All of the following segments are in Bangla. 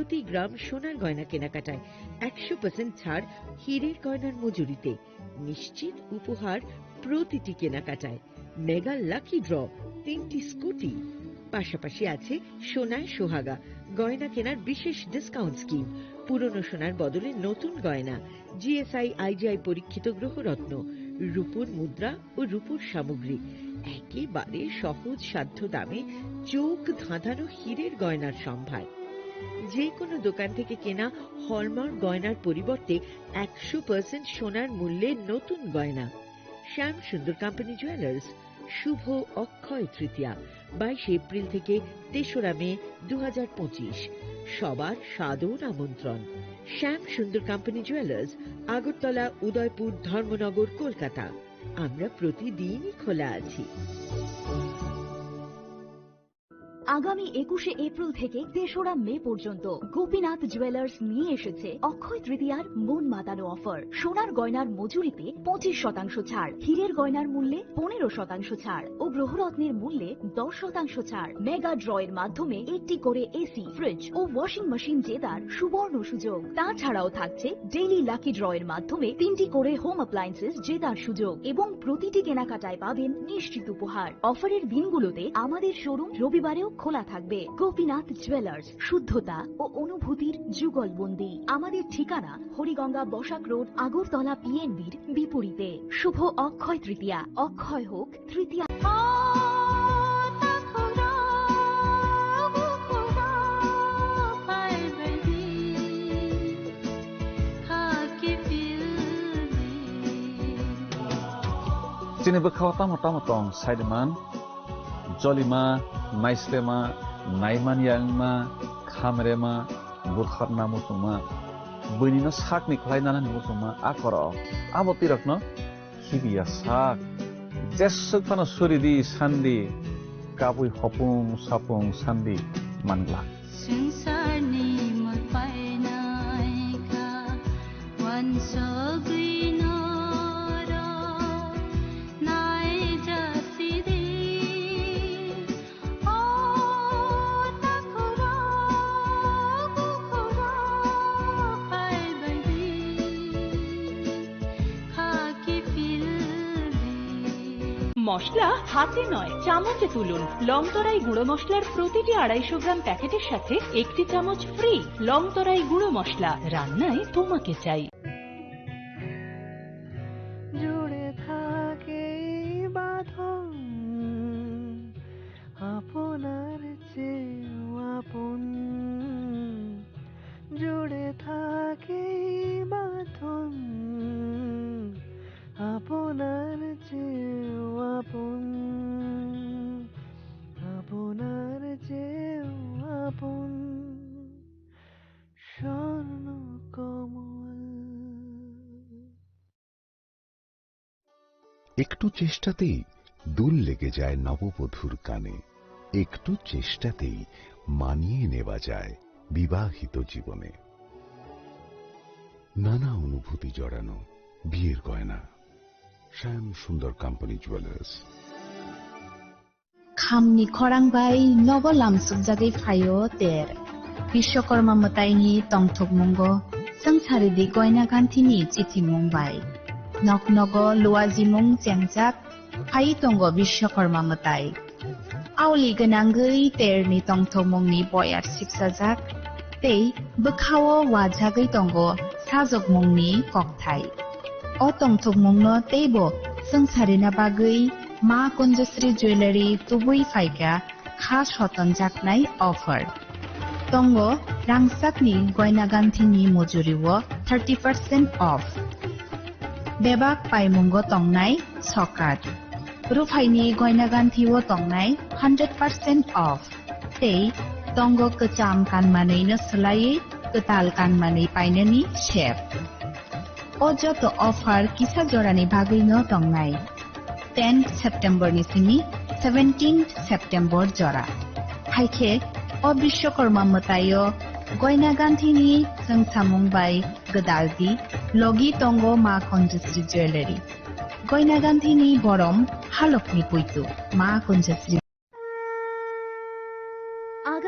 প্রতি গ্রাম সোনার গয়না কেনাকাটায় 100% ছাড় হীরের গয়নার মজুরিতে, নিশ্চিত উপহার প্রতিটি কেনাকাটায়, মেগা লাকি ড্র 3টি স্কুটি, পাশাপাশি আছে সোনায় সোহাগা গয়না কেনার বিশেষ ডিসকাউন্ট স্কিম, পুরনো সোনার বদলে নতুন গয়না, জিএসআই আইজিআই পরীক্ষিত গ্রহরত্ন, রূপোর মুদ্রা ও রূপোর সামগ্রী, একেবারে সহজ সাধ্য দামে চোখ ধাঁধানো হীরের গয়নার সম্ভার। যে কোনো দোকান থেকে কেনা হলমার্ক গয়নার পরিবর্তে 100% সোনার মূল্যে নতুন গয়না। শ্যাম সুন্দর কোম্পানি জুয়েলার্স, শুভ অক্ষয় তৃতীয়া 22 এপ্রিল থেকে 3রা মে 2025। সবার সাদর আমন্ত্রণ। শ্যাম সুন্দর কোম্পানি জুয়েলার্স, আগরতলা, উদয়পুর, ধর্মনগর, কলকাতা। আমরা প্রতিদিনই খোলা আছি। আগামী 21শে এপ্রিল থেকে 3রা মে পর্যন্ত গোপীনাথ জুয়েলার্স নিয়ে এসেছে অক্ষয় তৃতীয়ার মন মাতানো অফার। সোনার গয়নার মজুরিতে 25% ছাড়, হীরের গয়নার মূল্যে 15% ছাড় ও গ্রহরত্নের মূল্যে 10% ছাড়। মেগা ড্রয়ের মাধ্যমে একটি করে এসি, ফ্রিজ ও ওয়াশিং মেশিন জেতার সুবর্ণ সুযোগ। তাছাড়াও থাকছে ডেইলি লাকি ড্রয়ের মাধ্যমে 3টি করে হোম অ্যাপ্লায়েন্সেস জেতার সুযোগ এবং প্রতিটি কেনাকাটায় পাবেন নিশ্চিত উপহার। অফারের দিনগুলোতে আমাদের শোরুম রবিবারেও খোলা থাকবে। গোপীনাথ জুয়েলার্স, শুদ্ধতা ও অনুভূতির যুগলবন্দি। আমাদের ঠিকানা হরিগঙ্গা বসাক রোড, আগরতলা পিএনবির বিপরীতে। শুভ অক্ষয় তৃতীয়া, অক্ষয় হোক তৃতীয়া। Sini berkau tamu tong Saideman, Jolima, Maislema, Naiman Yangma, Kamrema, Burkharna Musuma, Bunino Sakni Klainana Musuma, Akoro, Abotirakno, Hibia Sak, Jesukana Suridi, Sandi, Kabui Hopung, Sapung, Sandi, Mangla. Sinsarni Mapainaika, one so মশলা হাতে নয় চামচে তুলুন। লংতরাই গুঁড়ো মশলার প্রতিটি 250 গ্রাম প্যাকেটের সাথে 1টি চামচ ফ্রি। লংতরাই গুঁড়ো মশলা, রান্নায় তোমাকে চাই। জুড়ে থাকে বাঁধন আপনার চেয়েও আপন, জুড়ে থাকে বাঁধন আপনার চেয়েও আপন, আপনার চেয়েও আপন স্বর্ণ কমল। একটু চেষ্টাতেই দুল লেগে যায় নববধূর কানে, একটু চেষ্টাতেই মানিয়ে নেওয়া যায় বিবাহিত জীবনে। নানা অনুভূতি জড়ানো বিয়ের গয়না। শ্যাম সুন্দর কোম্পানি জুয়েলার্স। খামনি খরাংবাই নব লামসুকজাগै फायो तेर বিশ্বকর্মা মতাইনি তংথক মঙ্গ সংসারিদি গয়না গান্থিনি চিঠি মুম্বাই নক নগ লুয়াজিমুং চেংজাক ফাই তঙ্গ বিশ্বকর্মা মতাই আউলি গনাঙ্গै तेरनि তংথক মংনি বয়ার সিকসাজাক তেই বখাও ওয়াজাগै তঙ্গ সাজক মংনি ককথাই o tongthok mungno teibo songsarini bagui ma kunjasri jewelry tubui faika khas hoton jaknai offer tongo rangsakni goina ganthini mojuriwo 30% off bebak paimungo tongnai sokat rufaini goina ganthiwo tongnai 100% off tei tongo kecham kanmanei no slai ketal kanmanei painani chef o joto offer kisa jorani bagino tongnai 10 September ni sini 17 September jora haike o bishwakorma matayo goina ganthini sangsamung bai gadaldi logi tongo ma konjasri jewelry goina ganthini borom halokni puitu ma konjasri।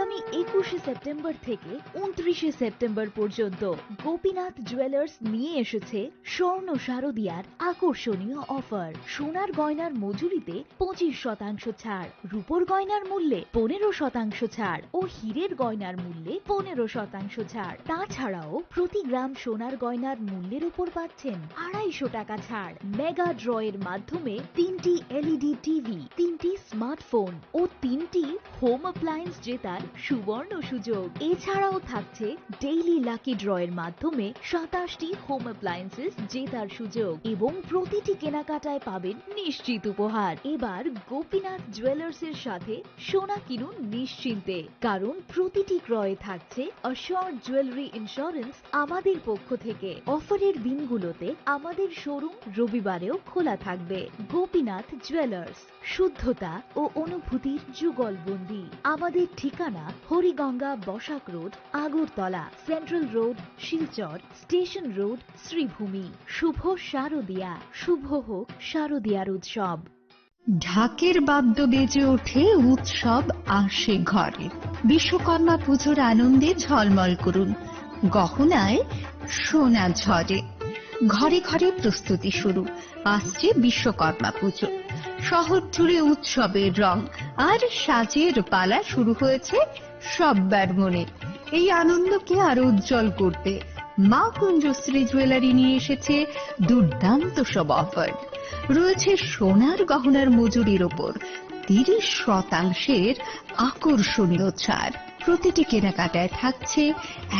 আগামী 21শে সেপ্টেম্বর থেকে 29শে সেপ্টেম্বর পর্যন্ত গোপীনাথ জুয়েলার্স নিয়ে এসেছে স্বর্ণ শারদিয়ার আকর্ষণীয় অফার। সোনার গয়নার মজুরিতে 25% ছাড়, রূপোর গয়নার মূল্যে 15% ছাড় ও হীরের গয়নার মূল্যে 15% ছাড়। তাছাড়াও প্রতি গ্রাম সোনার গয়নার মূল্যের উপর পাচ্ছেন 250 টাকা ছাড়। মেগা ড্র এর মাধ্যমে 3টি এলইডি টিভি, 3টি স্মার্টফোন ও 3টি হোম অ্যাপ্লায়েন্স জেতার সুবর্ণ সুযোগ। এছাড়াও থাকছে ডেইলি লাকি ড্র এর মাধ্যমে 27টি হোম অ্যাপ্লায়েন্সেস জেতার সুযোগ এবং প্রতিটি কেনাকাটায় পাবেন নিশ্চিত উপহার। এবার গোপীনাথ জুয়েলার্স এর সাথে সোনা কিনুন নিশ্চিন্তে, কারণ প্রতিটি ক্রয়ে থাকছে অ্যাশিওরড জুয়েলারি ইন্স্যুরেন্স আমাদের পক্ষ থেকে। অফারের দিনগুলোতে আমাদের শোরুম রবিবারেও খোলা থাকবে। গোপীনাথ জুয়েলার্স, শুদ্ধতা ও অনুভূতির যুগলবন্দি। আমাদের ঠিকানা Hariganga Basak road, Agartala, central road, Silchar, station road, Sribhumi. শুভ শারদিয়া, শুভ হোক শারদিয়ার উৎসব। ঢাকের বাদ্য বেজে ওঠে, উৎসব আসে ঘরে। বিশ্বকর্মা পুজোর আনন্দে ঝলমল করুন, গহনায় সোনা ঝরে। ঘরে ঘরে প্রস্তুতি শুরু, আসছে বিশ্বকর্মা পুজো। শহর জুড়ে উৎসবের রং আর সাজের পালা শুরু হয়েছে সব্বার মনে। এই আনন্দকে আরো উজ্জ্বল করতে মা কুঞ্জশ্রী জুয়েলারি নিয়ে এসেছে দুর্দান্ত সব অফার। রয়েছে সোনার গহনার মজুরির ওপর 30% আকর্ষণীয় ছাড়। প্রতিটি কেনাকাটায় থাকছে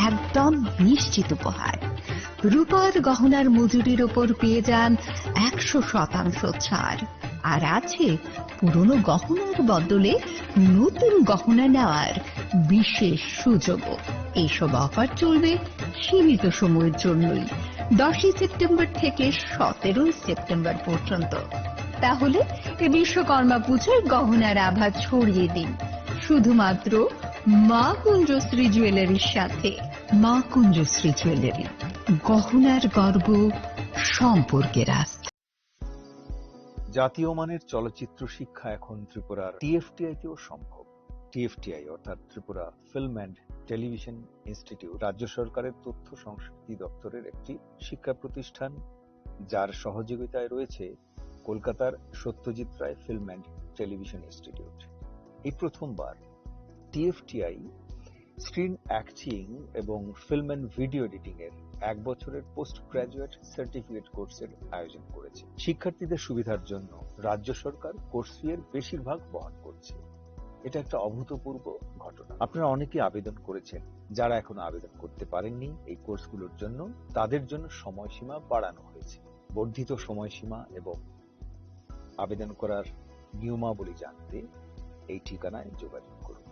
একদম নিশ্চিত উপহার। রূপার গহনার মজুরির ওপর পেয়ে যান 100% ছাড়, আর আছে পুরনো গহনার বদলে নতুন গহনা নেওয়ার বিশেষ সুযোগও। এইসব অফার চলবে সীমিত সময়ের জন্যই, 10 সেপ্টেম্বর থেকে 17 সেপ্টেম্বর পর্যন্ত। তাহলে এই বিশ্বকর্মা পুজোয় গহনার আভা ছড়িয়ে দিন শুধুমাত্র মা কুঞ্জশ্রী জুয়েলারির সাথে। মা কুঞ্জশ্রী জুয়েলারি, গহনার গর্ব, সম্পর্কের আস্থা। জাতীয় মানের চলচ্চিত্র শিক্ষা এখন ত্রিপুরার টিএফটিআই-তেও সম্ভব। টিএফটিআই অর্থাৎ Tripura film and television institute রাজ্য সরকারের তথ্য সংস্কৃতি দপ্তরের একটি শিক্ষা প্রতিষ্ঠান, যার সহযোগিতায় রয়েছে কলকাতার Satyajit Ray film and television institute. এই প্রথমবার টিএফটিআই স্ক্রিন অ্যাক্টিং এবং ফিল্ম অ্যান্ড ভিডিও এডিটিং এর 1 বছরের পোস্ট গ্রাজুয়েট সার্টিফিকেট কোর্সের আয়োজন করেছে। শিক্ষার্থীদের সুবিধার জন্য রাজ্য সরকার কোর্স ফি এর বেশিরভাগ বহন করছে। এটা একটা অভূতপূর্ব ঘটনা। আপনারা অনেকেই আবেদন করেছেন, যারা এখনো আবেদন করতে পারেননি এই কোর্সগুলোর জন্য, তাদের জন্য সময়সীমা বাড়ানো হয়েছে। বর্ধিত সময়সীমা এবং আবেদন করার নিয়মাবলী জানতে এই ঠিকানায় যোগাযোগ করুন।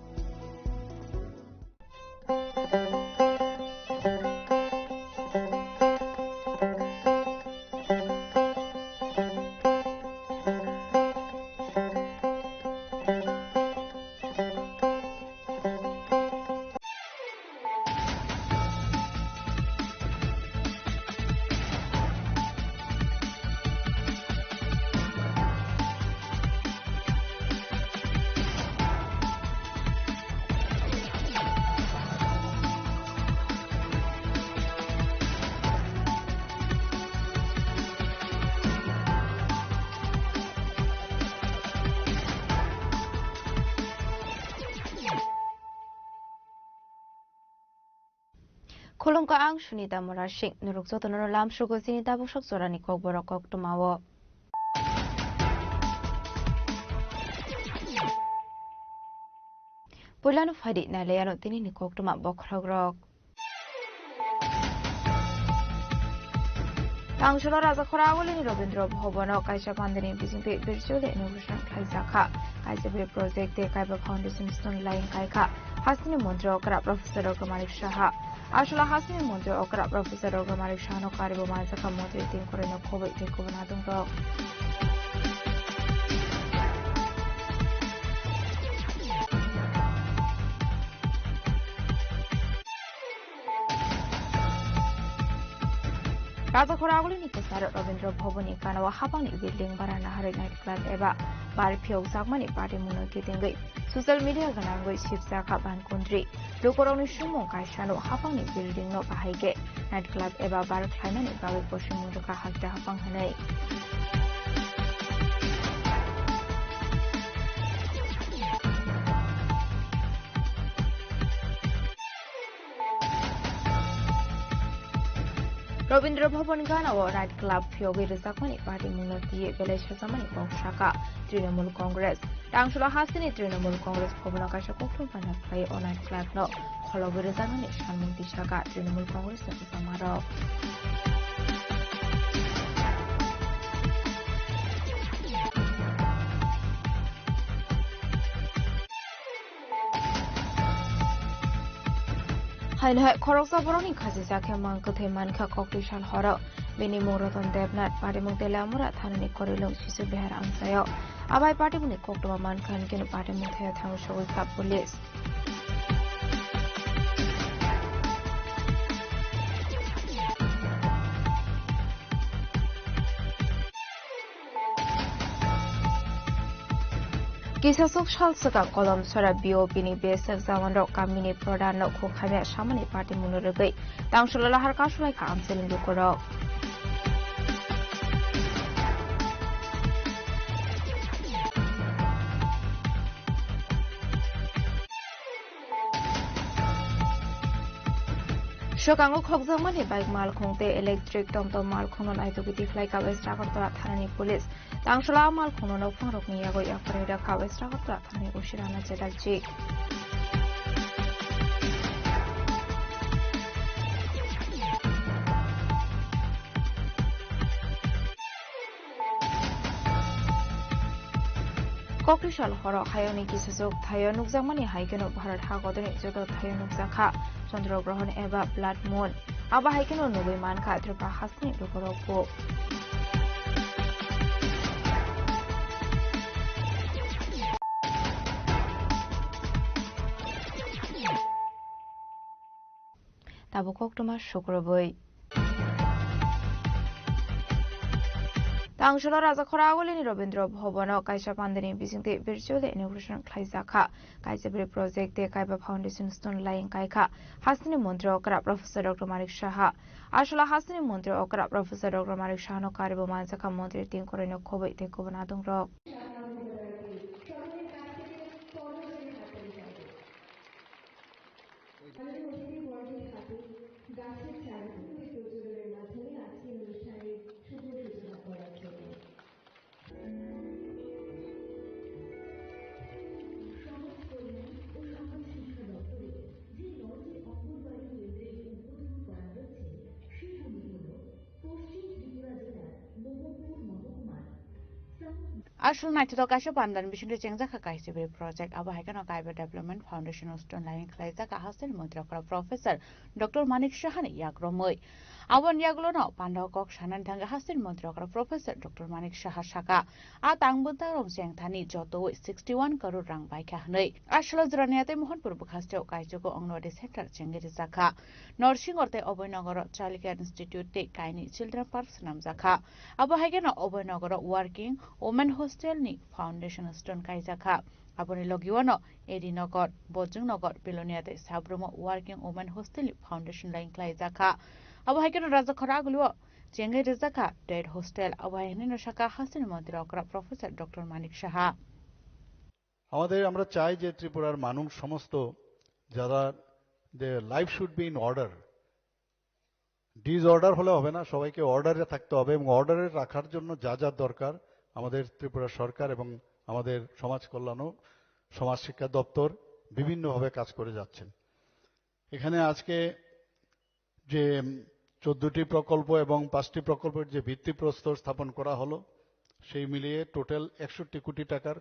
Kolongka ang sunita morashik nurukso tonono lam shugo sinita busok sorani kok borokok tumawo. Pulano fadi na leyano tini ni kok tuma bokragrok. Tangsholo raja khorawole ni Robindro Bhobono kaisa pandeni bisingte virtually innovation kaisakha kaisa be project te kaiba foundation stone line kaika hasini mantri okra professor Ragamarik Shaha আসলে হাসিনের মধ্যে অকরা প্রফেসর রগমারিক শাহানো কারিব মানসাকা মধ্যে তিন করে নখবে দেখব না দঙ্গ राजाखरागुलिनि केसार रवीन्द्र भवननि कानाव हाबांनि बिल्डिं बाराना हारै नाइट क्लाब एबा बार फियाव जागमानि पार्टी मुनो किथिंगै ससियेल मीडिया गनांगै शिबजाखा बानकुन्द्रि लोकरावनि सुमुं कायसानो हाबांनि बिल्डिं नो बाहायगे नाइट क्लाब एबा बार खायनानि बागै पश्चिम मुलुगा हागदा हाबां होनाय रवीन्द्र भवन गानाव नाइट क्लाब फियोगे रिजाकमानि पार्टी मुनोतिये बेले सजामानि पक्षाका तृणमूल कांग्रेस टांगसुला हासिनि तृणमूल कांग्रेस भवन काशा कोक्टुम पानाफ्राय अ नाइट क्लाब न खलबे रिजाकमानि सानमुंति साका तृणमूल कांग्रेस न समारो हायनाय खरगसा बरनि खाजिसा खेमां कथे मानखा कक्टिशाल हर बेनि मुरतन देवनाथ पाटिमुं तेलामुरा थानानि करिलुं शिशु बेहार आमसायाव आबाय पाटिमुंनि कक्टमा मानखान केन पाटिमुं थया थांगु सगैखा पुलिस किसासुक सालसका कलम सरा बिओपिनि बेसक जावान गामिनि प्रधान खोखामे सामानि पार्टी मुनुरगै तांसुला लाहार कासुलाइखा आमसेलिं दुकर Shokango khokjangmani bike malkhongte electric tomtom malkhongno naitugui dikhलाइका West Agartala thanani police tangshala malkhongno nokphangrokni yagoi yakpari rakha West Agartala thanani usirana jedalchi Kokishal horo hayoni kisasuk thayo nukjangmani haikeno Bharat hagodoni joto thayo nukjakha चंद्रग्रहण एबा ब्लाड मून आबा हाइकेनो नोबै मानखा त्रिपा हासनि दुकरखौ ताबो कक्टमा शुक्रबै तांसुला राजाखरागुलिनि रवीन्द्र भवन कायसा पान्देनि बिसिंते virtual inauguration खाइजाखा कायसाबरी प्रोजेक्ट कायबा फाउन्डेसन स्टोन लाइन कायखा हासिनि मन्त्री अकरा प्रोफेसर डॉक्टर मानिक शाह आशला हासिनि मन्त्री अकरा प्रोफेसर डॉक्टर मानिक शाह नो कार्यबो मानजाखा मन्त्री तिन करेनो खबै तेको बनादों र Ashul naitito kaisha pandan bishunde chengjakha kaisibri project aba haikano kaiba development foundation stone line khlaijaka hasil mantri akra professor Dr. Manik Shahani yagromoi Awan yaglono pandao kok shanan thanga hasil mantri akra professor Dr. Manik Shah shaka a tangbunta romseng thani joto 61 crore rang baikha hnai ashula jraniate mohanpur bukhasteo kaijoko ongnode center chengeri jakha nursing orte oboynagar child care institute te kaini children parks namjakha aba haikano oboynagar working women hostel ni foundation stone kaijaka aboni logiwano edinagar bojungnagar piloniate sabrumo working women hostel ni foundation line kaijaka aba haikano rajakharagulo chengai rizaka dead hostel aba hainino shaka hasin mantri akra professor Dr. Manik Shah আমাদের আমরা চাই যে ত্রিপুরার মানুষ সমস্ত যারা the life should be in order disorder হলে হবে না সবাইকে অর্ডারে থাকতে হবে এবং অর্ডারে রাখার জন্য যা যা দরকার আমাদের ত্রিপুরা সরকার এবং আমাদের সমাজ কল্যাণ ও সমাজ শিক্ষা দপ্তর বিভিন্নভাবে কাজ করে যাচ্ছেন এখানে আজকে যে 14টি প্রকল্প এবং 5টি প্রকল্পের যে ভিত্তিপ্রস্তর স্থাপন করা হলো সেই মিলিয়ে টোটাল 61 কোটি টাকার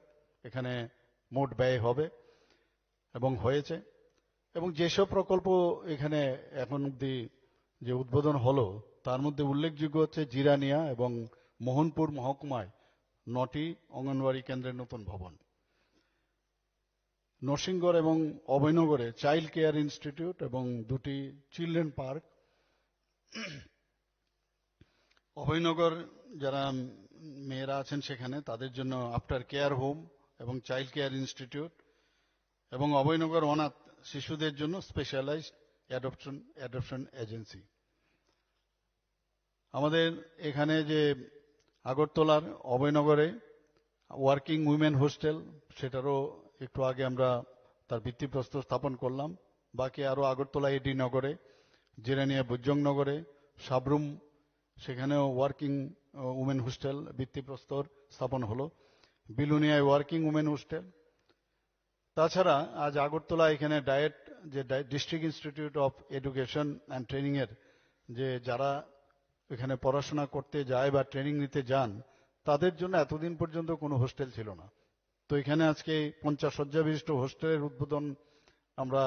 এখানে মোট ব্যয় হবে এবং হয়েছে এবং যেসব প্রকল্প এখানে এখন অবধি যে উদ্বোধন হলো তার মধ্যে উল্লেখযোগ্য হচ্ছে জিরানিয়া এবং মোহনপুর মহকুমায় 9টি অঙ্গনওয়াড়ি কেন্দ্রের নতুন ভবন নরসিংগড় এবং অভয়নগরে চাইল্ড কেয়ার ইনস্টিটিউট এবং 2টি চিলড্রেন পার্ক অভয়নগর যারা মেয়েরা আছেন সেখানে তাদের জন্য আফটার কেয়ার হোম এবং চাইল্ড কেয়ার ইনস্টিটিউট এবং অভয়নগর অনাথ শিশুদের জন্য স্পেশালাইজড অ্যাডপশন এজেন্সি। আমাদের এখানে যে আগরতলার অভয়নগরে ওয়ার্কিং উইমেন হোস্টেল, সেটারও একটু আগে আমরা তার ভিত্তিপ্রস্তর স্থাপন করলাম। বাকি আরো আগরতলা এডি নগরে, জিরানিয়া বুজংনগরে, সাবরুম সেখানেও ওয়ার্কিং উমেন হোস্টেল ভিত্তিপ্রস্তর স্থাপন হলো। বিলুনিয়ায় ওয়ার্কিং উমেন হোস্টেল। তাছাড়া আজ আগরতলা এখানে ডায়েট যে district institute of education and training এর যে যারা এখানে পড়াশোনা করতে যায় বা ট্রেনিং নিতে যান তাদের জন্য এতদিন পর্যন্ত কোনো হোস্টেল ছিল না। তো এখানে আজকে 50 শয্যা বিশিষ্ট হোস্টেলের উদ্বোধন আমরা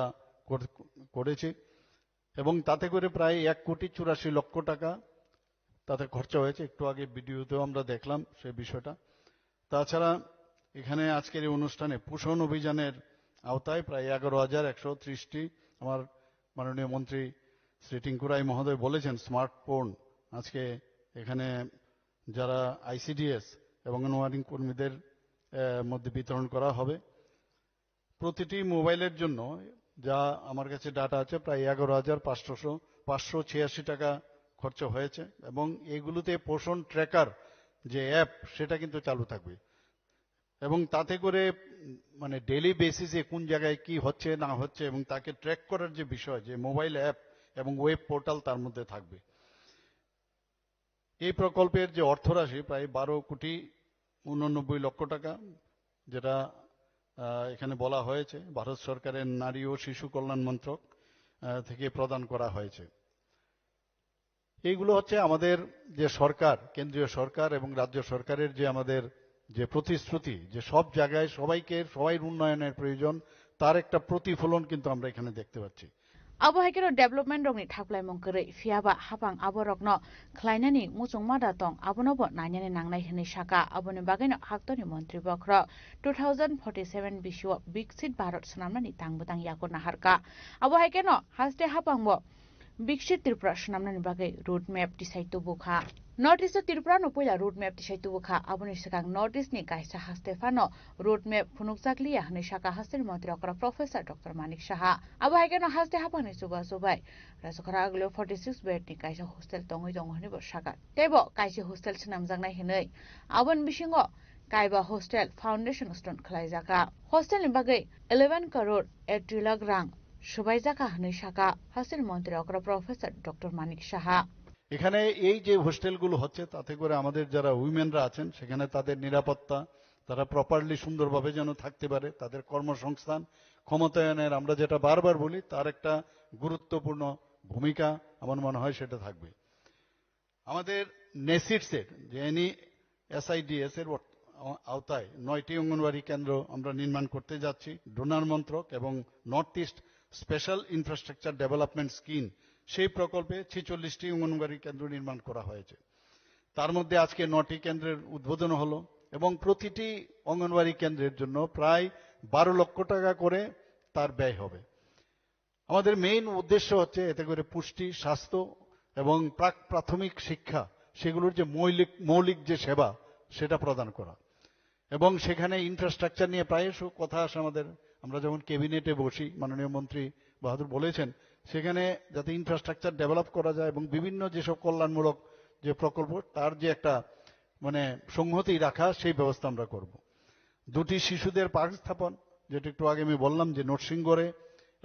করেছি এবং তাতে করে প্রায় 1,84,00,000 টাকা তাতে খরচা হয়েছে। একটু আগে ভিডিওতেও আমরা দেখলাম সেই বিষয়টা। তাছাড়া এখানে আজকের এই অনুষ্ঠানে পোষণ অভিযানের আওতায় প্রায় 11,130টি আমার মাননীয় মন্ত্রী শ্রী টিঙ্কু রায় মহোদয় বলেছেন স্মার্টফোন আজকে এখানে যারা আইসিডিএস এবং অঙ্গনওয়াড়ি কর্মীদের মধ্যে বিতরণ করা হবে। প্রতিটি মোবাইলের জন্য যা আমার কাছে ডাটা আছে প্রায় 11,586 টাকা খরচ হয়েছে এবং এগুলোতে পোষণ ট্র্যাকার যে অ্যাপ সেটা কিন্তু চালু থাকবে এবং তাতে করে মানে ডেইলি বেসিসে কোন জায়গায় কি হচ্ছে না হচ্ছে এবং তাকে ট্র্যাক করার যে বিষয় যে মোবাইল অ্যাপ এবং ওয়েব পোর্টাল তার মধ্যে থাকবে। এই প্রকল্পের যে অর্থরাশি প্রায় 12,89,00,000 টাকা, যেটা এখানে বলা হয়েছে ভারত সরকারের নারী ও শিশু কল্যাণ মন্ত্রক থেকে প্রদান করা হয়েছে। এইগুলো হচ্ছে আমাদের যে সরকার, কেন্দ্রীয় সরকার এবং রাজ্য সরকারের যে আমাদের যে প্রতিশ্রুতি যে সব জায়গায় সবাই উন্নয়নের প্রয়োজন, তার একটা প্রতিফলন কিন্তু আমরা এখানে দেখতে পাচ্ছি। abo haikero development rokni thaklai mongkore fiaba hapang abo rokno khlainani muchung mada tong abono bo nainani nangnai hini saka aboni bageno haktoni mantri bokro 2047 bisho biksit bharat snamnani tangbutang yakona harka abo haikeno haste hapang bo biksit tripura snamnani bagai road map decide to bukha North Tripura no poila road map tisai tubukha aboni sakang North East ni kaisa haste fano road map phunukjakli ahni saka haster mantri okra Professor Dr. Manik Saha abo haikeno haste hapani suba subai rasokara aglo 46 bed ni kaisa hostel tongoi donghoni bo saka tebo kaisi hostel snamjangnai hinai abon bisingo Kaiba Hostel Foundation Stone Khlaijaka hostel ni bagai 11 crore 80 lakh rang subaijaka hni saka haster mantri okra Professor Dr. Manik Saha এখানে এই যে হোস্টেলগুলো হচ্ছে তাতে করে আমাদের যারা উইমেনরা আছেন সেখানে তাদের নিরাপত্তা, তারা প্রপারলি সুন্দরভাবে যেন থাকতে পারে, তাদের কর্মসংস্থান ক্ষমতায়নের আমরা যেটা বারবার বলি তার একটা গুরুত্বপূর্ণ ভূমিকা আমার মনে হয় সেটা থাকবে। আমাদের নেসিডসের যে এসআইডিএস এর আওতায় 9টি অঙ্গনওয়াড়ি কেন্দ্র আমরা নির্মাণ করতে যাচ্ছি। ডোনার মন্ত্রক এবং north east special infrastructure development scheme সেই প্রকল্পে 46টি অঙ্গনওয়াড়ি কেন্দ্র নির্মাণ করা হয়েছে। তার মধ্যে আজকে 9টি কেন্দ্রের উদ্বোধন হলো এবং প্রতিটি অঙ্গনওয়াড়ি কেন্দ্রের জন্য প্রায় 12 লক্ষ টাকা করে তার ব্যয় হবে। আমাদের মেইন উদ্দেশ্য হচ্ছে এতে করে পুষ্টি, স্বাস্থ্য এবং প্রাথমিক শিক্ষা সেগুলোর যে মৌলিক যে সেবা সেটা প্রদান করা এবং সেখানে ইনফ্রাস্ট্রাকচার নিয়ে প্রায়শ কথা আসে আমাদের। আমরা যখন ক্যাবিনেটে বসি মাননীয় মন্ত্রী বাহাদুর বলেছেন সেখানে যাতে ইনফ্রাস্ট্রাকচার ডেভেলপ করা যায় এবং বিভিন্ন যেসব কল্যাণমূলক যে প্রকল্প তার যে একটা মানে সংহতি রাখা সেই ব্যবস্থা আমরা করব। 2টি শিশুদের পার্ক স্থাপন, যেটা একটু আগে আমি বললাম যে নরসিংগড়ে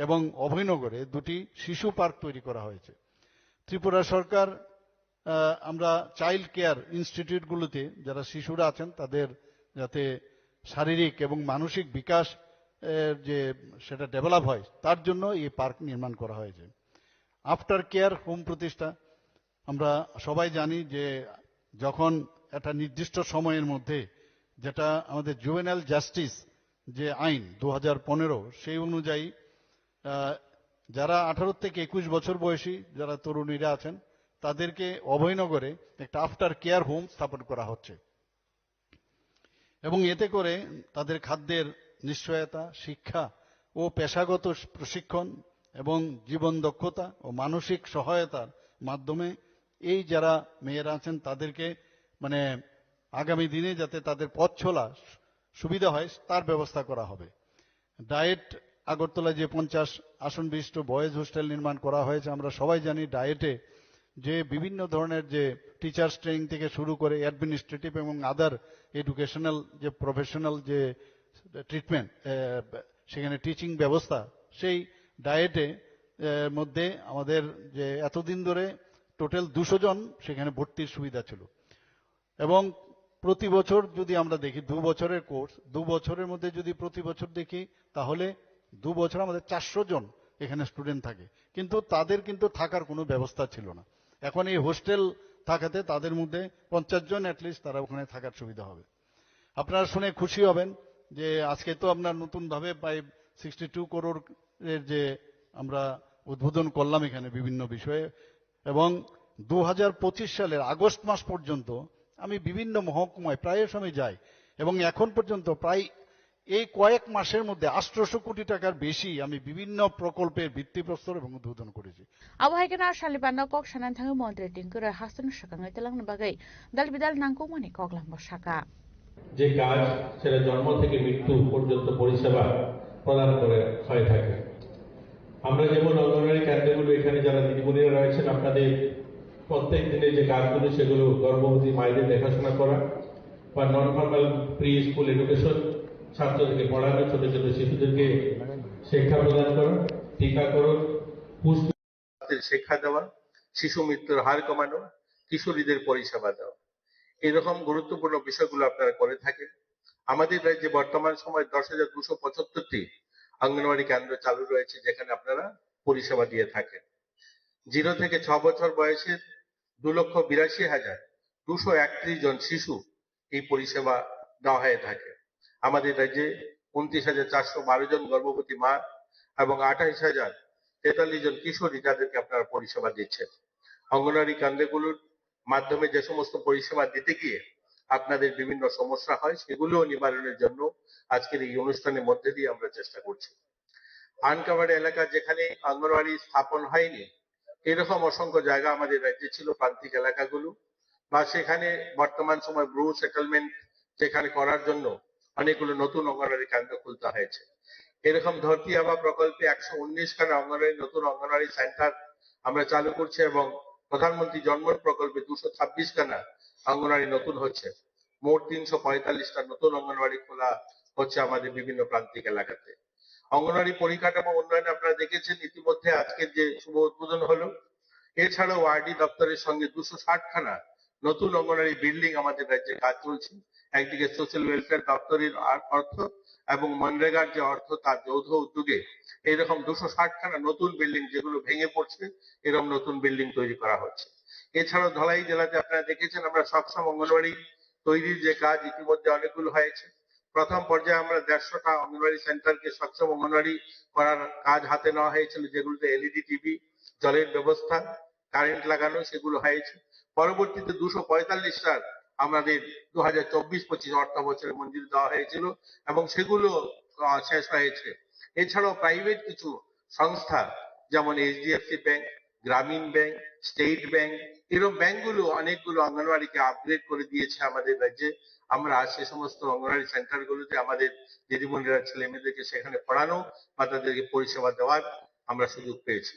এবং অভয়নগরে 2টি শিশু পার্ক তৈরি করা হয়েছে। ত্রিপুরা সরকার আমরা চাইল্ড কেয়ার ইনস্টিটিউটগুলোতে যারা শিশুরা আছেন তাদের যাতে শারীরিক এবং মানসিক বিকাশ যে সেটা ডেভেলপ হয় তার জন্য এই পার্ক নির্মাণ করা হয়েছে। আফটার কেয়ার হোম প্রতিষ্ঠা, আমরা সবাই জানি যে যখন একটা নির্দিষ্ট সময়ের মধ্যে যেটা আমাদের জুভেনাইল জাস্টিস যে আইন 2015 সেই অনুযায়ী যারা 18 থেকে 21 বছর বয়সী যারা তরুণীরা আছেন তাদেরকে অভয়নগরে একটা আফটার কেয়ার হোম স্থাপন করা হচ্ছে এবং এতে করে তাদের খাদ্যের নিশ্চয়তা, শিক্ষা ও পেশাগত প্রশিক্ষণ এবং জীবন দক্ষতা ও মানসিক সহায়তার মাধ্যমে এই যারা মেয়েরা আছেন তাদেরকে মানে আগামী দিনে যাতে তাদের পথ চলা সুবিধা হয় তার ব্যবস্থা করা হবে। ডায়েট আগরতলায় যে 50 আসন বিশিষ্ট বয়েজ হোস্টেল নির্মাণ করা হয়েছে, আমরা সবাই জানি ডায়েটে যে বিভিন্ন ধরনের যে টিচার্স ট্রেনিং থেকে শুরু করে অ্যাডমিনিস্ট্রেটিভ এবং আদার এডুকেশনাল যে প্রফেশনাল যে ট্রিটমেন্ট, সেখানে টিচিং ব্যবস্থা, সেই ডায়েটে মধ্যে আমাদের যে এতদিন ধরে টোটাল 200 জন সেখানে ভর্তির সুবিধা ছিল। এবং প্রতি বছর যদি আমরা দেখি 2 বছরের কোর্স, 2 বছরের মধ্যে যদি প্রতি বছর দেখি তাহলে 2 বছর আমাদের 400 জন এখানে স্টুডেন্ট থাকে, কিন্তু তাদের কিন্তু থাকার কোনো ব্যবস্থা ছিল না। এখন এই হোস্টেল থাকাতে তাদের মধ্যে 50 জন অ্যাটলিস্ট তারা ওখানে থাকার সুবিধা হবে। আপনারা শুনে খুশি হবেন যে আজকে তো আপনার নতুন ভাবে প্রায় 62 করোড় এর যে আমরা উদ্বোধন করলাম এখানে বিভিন্ন বিষয়ে, এবং 2025 সালের আগস্ট মাস পর্যন্ত আমি বিভিন্ন মহকুমায় প্রায় সময় যাই, এবং এখন পর্যন্ত প্রায় এই কয়েক মাসের মধ্যে 800 কোটি টাকার বেশি আমি বিভিন্ন প্রকল্পের ভিত্তিপ্রস্তর এবং উদ্বোধন করেছি। আবহাইকেনা শালিবান্না কক সানান থাঙ্গে মন্ত্রী টিঙ্কুরে হাসন সাকাঙ্গে তেলাংনা বাগৈ দাল বিদাল নাংকো মানি কগলাম বসাকা যে কাজ সেটা জন্ম থেকে মৃত্যু পর্যন্ত পরিষেবা প্রদান করে হয়ে থাকে। আমরা যেমন অঙ্গনওয়াড়ি কেন্দ্রগুলো এখানে যারা দিদিমণিরা রয়েছেন আপনাদের প্রত্যেক দিনের যে কাজগুলো সেগুলো গর্ভবতী মায়েদের দেখাশোনা করা বা non formal pre school education, ছাত্রদেরকে পড়ানো, ছোট ছোট শিশুদেরকে শিক্ষা প্রদান করা, টিকাকরণ, পুষ্টি শিক্ষা দেওয়া, শিশু মৃত্যুর হার কমানো, কিশোরীদের পরিষেবা দেওয়া, এরকম গুরুত্বপূর্ণ বিষয়গুলো আপনারা করে থাকেন। আমাদের রাজ্যে বর্তমান সময় 10,275টি অঙ্গনওয়াড়ি কেন্দ্র চালু রয়েছে যেখানে আপনারা পরিষেবা দিয়ে থাকেন। 0 থেকে 6 বছর বয়সের 2,82,231 জন শিশু এই পরিষেবা দেওয়া হয়ে থাকে। আমাদের রাজ্যে 29,412 জন গর্ভবতী মা এবং 28,043 জন কিশোরী যাদেরকে আপনারা পরিষেবা দিচ্ছেন। অঙ্গনওয়াড়ি কেন্দ্রগুলোর মাধ্যমে যে সমস্ত পরিষেবা দিতে গিয়ে আপনাদের বিভিন্ন সমস্যা হয় সেগুলো নিবারণের জন্য আজকের এই অনুষ্ঠানের মধ্যে দিয়ে আমরা চেষ্টা করছি। আনকাভার্ড এলাকা যেখানে অঙ্গনওয়াড়ি স্থাপন হয়নি এরকম অসংখ্য জায়গা আমাদের রাজ্যে ছিল, প্রান্তিক এলাকাগুলো, বা সেখানে বর্তমান সময় ব্রু সেটেলমেন্ট যেখানে করার জন্য অনেকগুলো নতুন অঙ্গনওয়াড়ি কেন্দ্র খুলতে হয়েছে। এরকম ধরতি আবা প্রকল্পে 119 খানা অঙ্গনওয়াড়ি নতুন অঙ্গনওয়াড়ি সেন্টার আমরা চালু করছি এবং প্রধানমন্ত্রী জন্মন প্রকল্পে 226 খানা অঙ্গনওয়াড়ি নতুন হচ্ছে। মোট 345টা নতুন অঙ্গনওয়াড়ি খোলা হচ্ছে আমাদের বিভিন্ন প্রান্তিক এলাকাতে। অঙ্গনওয়াড়ি পরিকাঠামো উন্নয়ন আপনারা দেখেছেন ইতিমধ্যে আজকের যে শুভ উদ্বোধন হলো। এছাড়াও আরডি দপ্তরের সঙ্গে 260 খানা নতুন অঙ্গনওয়াড়ি বিল্ডিং আমাদের রাজ্যে কাজ চলছে। একদিকে সোশ্যাল ওয়েলফেয়ার দপ্তরের অর্থ এবং মনরেগার যে অর্থ তার যৌথ উদ্যোগে এইরকম 260 খানা নতুন বিল্ডিং যেগুলো ভেঙে পড়ছে এরকম নতুন বিল্ডিং তৈরি করা হচ্ছে। এছাড়াও ধলাই জেলাতে আপনারা দেখেছেন আমরা সক্ষম অঙ্গনওয়াড়ি তৈরির যে কাজ ইতিমধ্যে অনেকগুলো হয়েছে। প্রথম পর্যায়ে আমরা 150টা অঙ্গনওয়াড়ি সেন্টারকে সক্ষম অঙ্গনওয়াড়ি করার কাজ হাতে নেওয়া হয়েছিল, যেগুলোতে এলইডি টিভি, জলের ব্যবস্থা, কারেন্ট লাগানো সেগুলো হয়েছে। পরবর্তীতে 245টার আমাদের 2024-25 অর্থ বছরে মঞ্জুরি দেওয়া হয়েছিল এবং সেগুলো শেষ হয়েছে। এছাড়াও প্রাইভেট কিছু সংস্থা যেমন এইচডিএফসি ব্যাংক, গ্রামীণ ব্যাংক, স্টেট ব্যাংক, এরকম ব্যাংকগুলো অনেকগুলো অঙ্গনওয়াড়িকে আপগ্রেড করে দিয়েছে আমাদের রাজ্যে। আমরা সে সমস্ত অঙ্গনওয়াড়ি সেন্টারগুলোতে আমাদের দিদিমণিরা ছেলে মেয়েদেরকে সেখানে পড়ানো বা তাদেরকে পরিষেবা দেওয়ার আমরা সুযোগ পেয়েছি।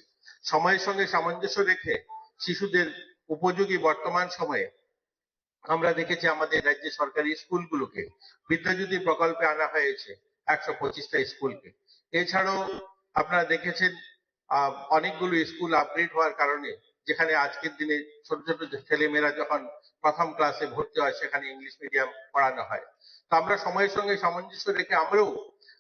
সময়ের সঙ্গে সামঞ্জস্য রেখে শিশুদের উপযোগী বর্তমান সময়ে আমরা দেখেছি আমাদের রাজ্যে সরকারি স্কুলগুলোকে বিদ্যাজ্যোতি প্রকল্পে আনা হয়েছে 125টা স্কুলকে। এছাড়াও আপনারা দেখেছেন অনেকগুলো স্কুল আপগ্রেড হওয়ার কারণে যেখানে আজকের দিনে ছোট ছোট ছেলেমেয়েরা যখন প্রথম ক্লাসে ভর্তি হয় সেখানে ইংলিশ মিডিয়াম পড়ানো হয়। তো আমরা সময়ের সঙ্গে সামঞ্জস্য রেখে আমরাও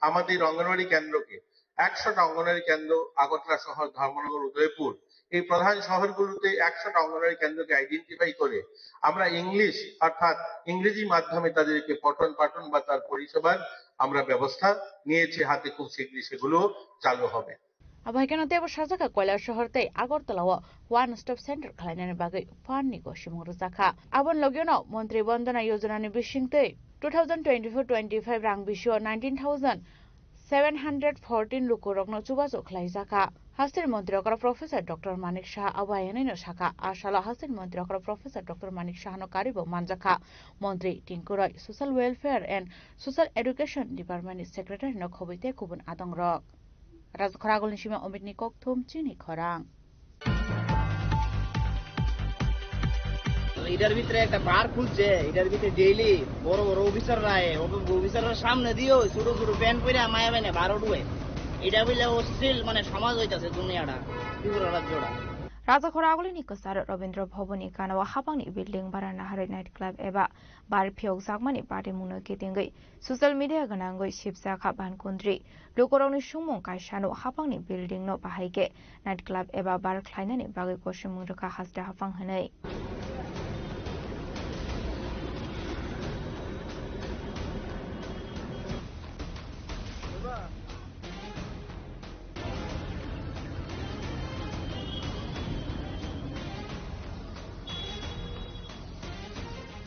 আমাদের অঙ্গনওয়াড়ি কেন্দ্রকে 100টা অঙ্গনওয়াড়ি কেন্দ্র আগরতলা শহর, ধর্মনগর, উদয়পুর এই প্রধান শহরগুলোতে 100টা অঙ্গনওয়াড়ি কেন্দ্রকে আইডেন্টিফাই করে আমরা ইংলিশ অর্থাৎ ইংরেজি মাধ্যমে তাদেরকে পঠন পাঠন বা তার পরিষেবার আমরা ব্যবস্থা নিয়েছি হাতে। খুব শীঘ্রই সেগুলো চালু হবে। আবহাইকেনা দেব সাজাকা কৈলাস শহরতে আগরতলাও ওয়ান স্টপ সেন্টার খালাইনানি বাগৈ ফাननि गसिमं रुजाखा आबन लगेनाव मन्त्री बन्दना योजनानि बिसिंतै 2024-25 रां बिसियाव 19,714 लुकुरकनो चुबाचो खालायजाखा হাস্তির মন্ত্রী অকরা প্রফেসর ডক্টর মানিক শাহ আবায়ানিনো শাখা আশালা হাস্তির মন্ত্রী অকরা প্রফেসর ডক্টর মানিক শাহনো কারিব মানজাখা মন্ত্রী টিঙ্কুরয় social welfare and social education department secretary ন খবইতে কুবুন আদং রক রাজখরাগলনি সীমা অমিত নিকক থুম চিনি খরাং এটার ভিতরে একটা বার খুলছে, এটার ভিতরে ডেইলি বড় বড় অফিসাররা অফিসাররা সামনে দিয়েও ছোট ছোট প্যান্ট পরে মায়া বাইনে বারো ডুবে এটা বললে অশ্লীল সমাজ হইতাছে দুনিয়াটা ত্রিপুরা রাজ্যটা রাজাখরাগলিনি কসার রবীন্দ্র ভবনী কানাওয়া হাপাংনি বিল্ডিং বারানা হাरै नाइट क्लब एबा बार फियक जागमानि पार्टी मुनो केतेंगै सोशल मीडिया गनांगै शिबसाखा बानकुन्द्रि लोकरंनि सुमुं कायसानो हापांनि बिल्डिं नो बाहायके नाइट क्लब एबा बार ख्लायनानि बागै कोसुमुं रोखा हासदा हापां हनै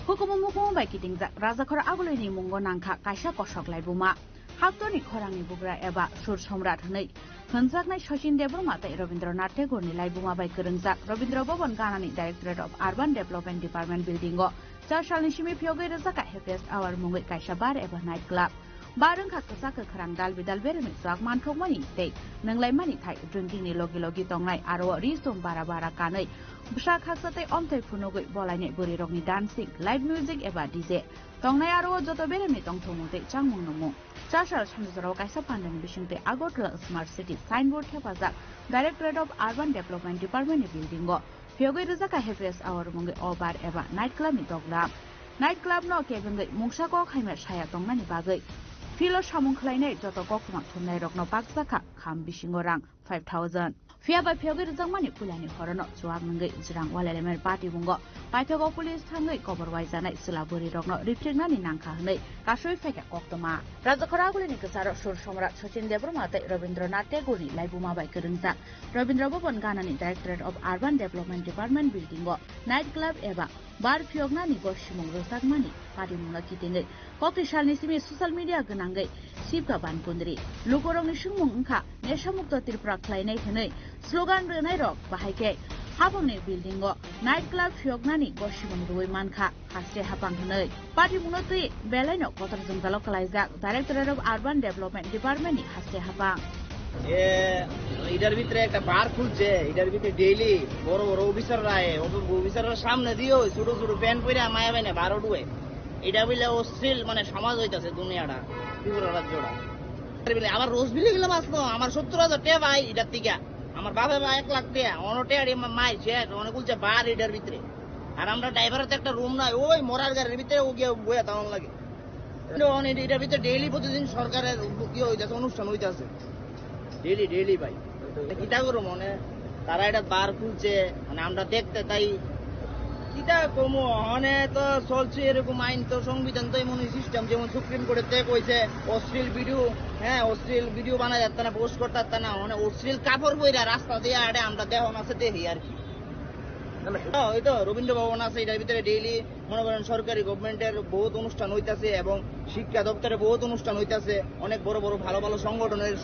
hukumu mukumu bai kitingja rajakhora agulini mungo nangkha kaisa kosok laibuma haktoni khorangni bugra eba sur somrat hnei hanjaknai Sachin Debruma tai Rabindranath Tagore laibuma bai kwrwngjak Rabindra Bhavan Ganani Directorate of Urban Development Department building o 4 salni simi phiyogoi rajaka happiest hour mungai kaisa bar eba night club barengkha ksak khrang dal bidal bereni jak manthokmani tei nanglaimani thai drinking ni logi logi tongnai aro ristom bara bara kanai bsa khaksatai omthai phunogoi bolainai buri rokni dancing live music eba DJ tongnai aro joto bereni tongthomute changmung nomu chasal samjorao kaisa pandani bisingte Agartala Smart City signboard thepajak Directorate of Urban Development Department building o phiyogoi rajaka happiest hour mungai obar eba night club ni doglam night club no kebengai mungsa ko khaima saya tongnani bagai Filo samung khlainai joto kokma thumnai rokno pakjaka kham bisingo rang 5000 Fiaba phiyogoi rajangmani pulani horono chuak mungai jirang walelemer party bungo paithago police thangai coverwai janai silaburi rokno reflectnani nangkha hnai kasoi faika koktoma rajakhoragulini kasaro sur somrat Sachin Debruma tai Rabindranath Tagore laibuma bai kwrwngjak Rabindra Bhavan Ganani Directorate of Urban Development Department building o night club eba bar phiyognani gosimung rosakmani party mungla kitingai kokri salni simi social media ganangai sibka bankundri lokorongni sungmung ungkha neshamukta Tripura khlainai thnai slogan rwnai rok bahaike habangni building o night club phiyognani gosimung roi mankha haste hapang hnai party mungla tui belaino kotor jungdalo kalaijak Directorate of Urban Development Department ni haste hapang এটার ভিতরে একটা বার খুলছে, এটার ভিতরে ডেইলি বড় বড় অফিসাররা সামনে দিয়েও ছোট ছোট প্যান্ট পরে মায়া বাইনে বারো ডুবে এটা বললে অশ্লীল সমাজ হইতাছে দুনিয়াটা ত্রিপুরা রাজ্যটা আবার রোজ বিলে গেলাম আসলো আমার 70,000 টাকা ভাই এটার থেকে আমার বাবা 1 লাখ টাকা অনটাড়ি মাই শেষ অনেক বলছে বার এটার ভিতরে আর আমরা ড্রাইভারের তো একটা রুম নাই ওই মরার গাড়ির ভিতরে ও গিয়ে বইয়া তাওন লাগে এটার ভিতরে ডেইলি প্রতিদিন সরকারের কি হইতাছে অনুষ্ঠান হইতাছে ডেইলি ভাই কিতা করো তারা এটা বার খুলছে আমরা দেখতে তাই কিতা কমো তো চলছে এরকম আইন তো সংবিধান তো এমন সিস্টেম যেমন সুপ্রিম কোর্টে কইছে অশ্লীল ভিডিও বানা যাচ্ছে না পোস্ট করতে যাচ্ছে না অশ্লীল কাপড় বইরা রাস্তা দিয়ে আড়ে আমরা দেহন আছে দেখি আর কি ওই তো রবীন্দ্র ভবন আছে এটার ভিতরে ডেইলি মনে করেন সরকারি গভর্নমেন্টের বহুত অনুষ্ঠান হইতাছে এবং শিক্ষা দপ্তরে বহুত অনুষ্ঠান হইতাছে অনেক বড় বড় ভালো ভালো সংগঠনের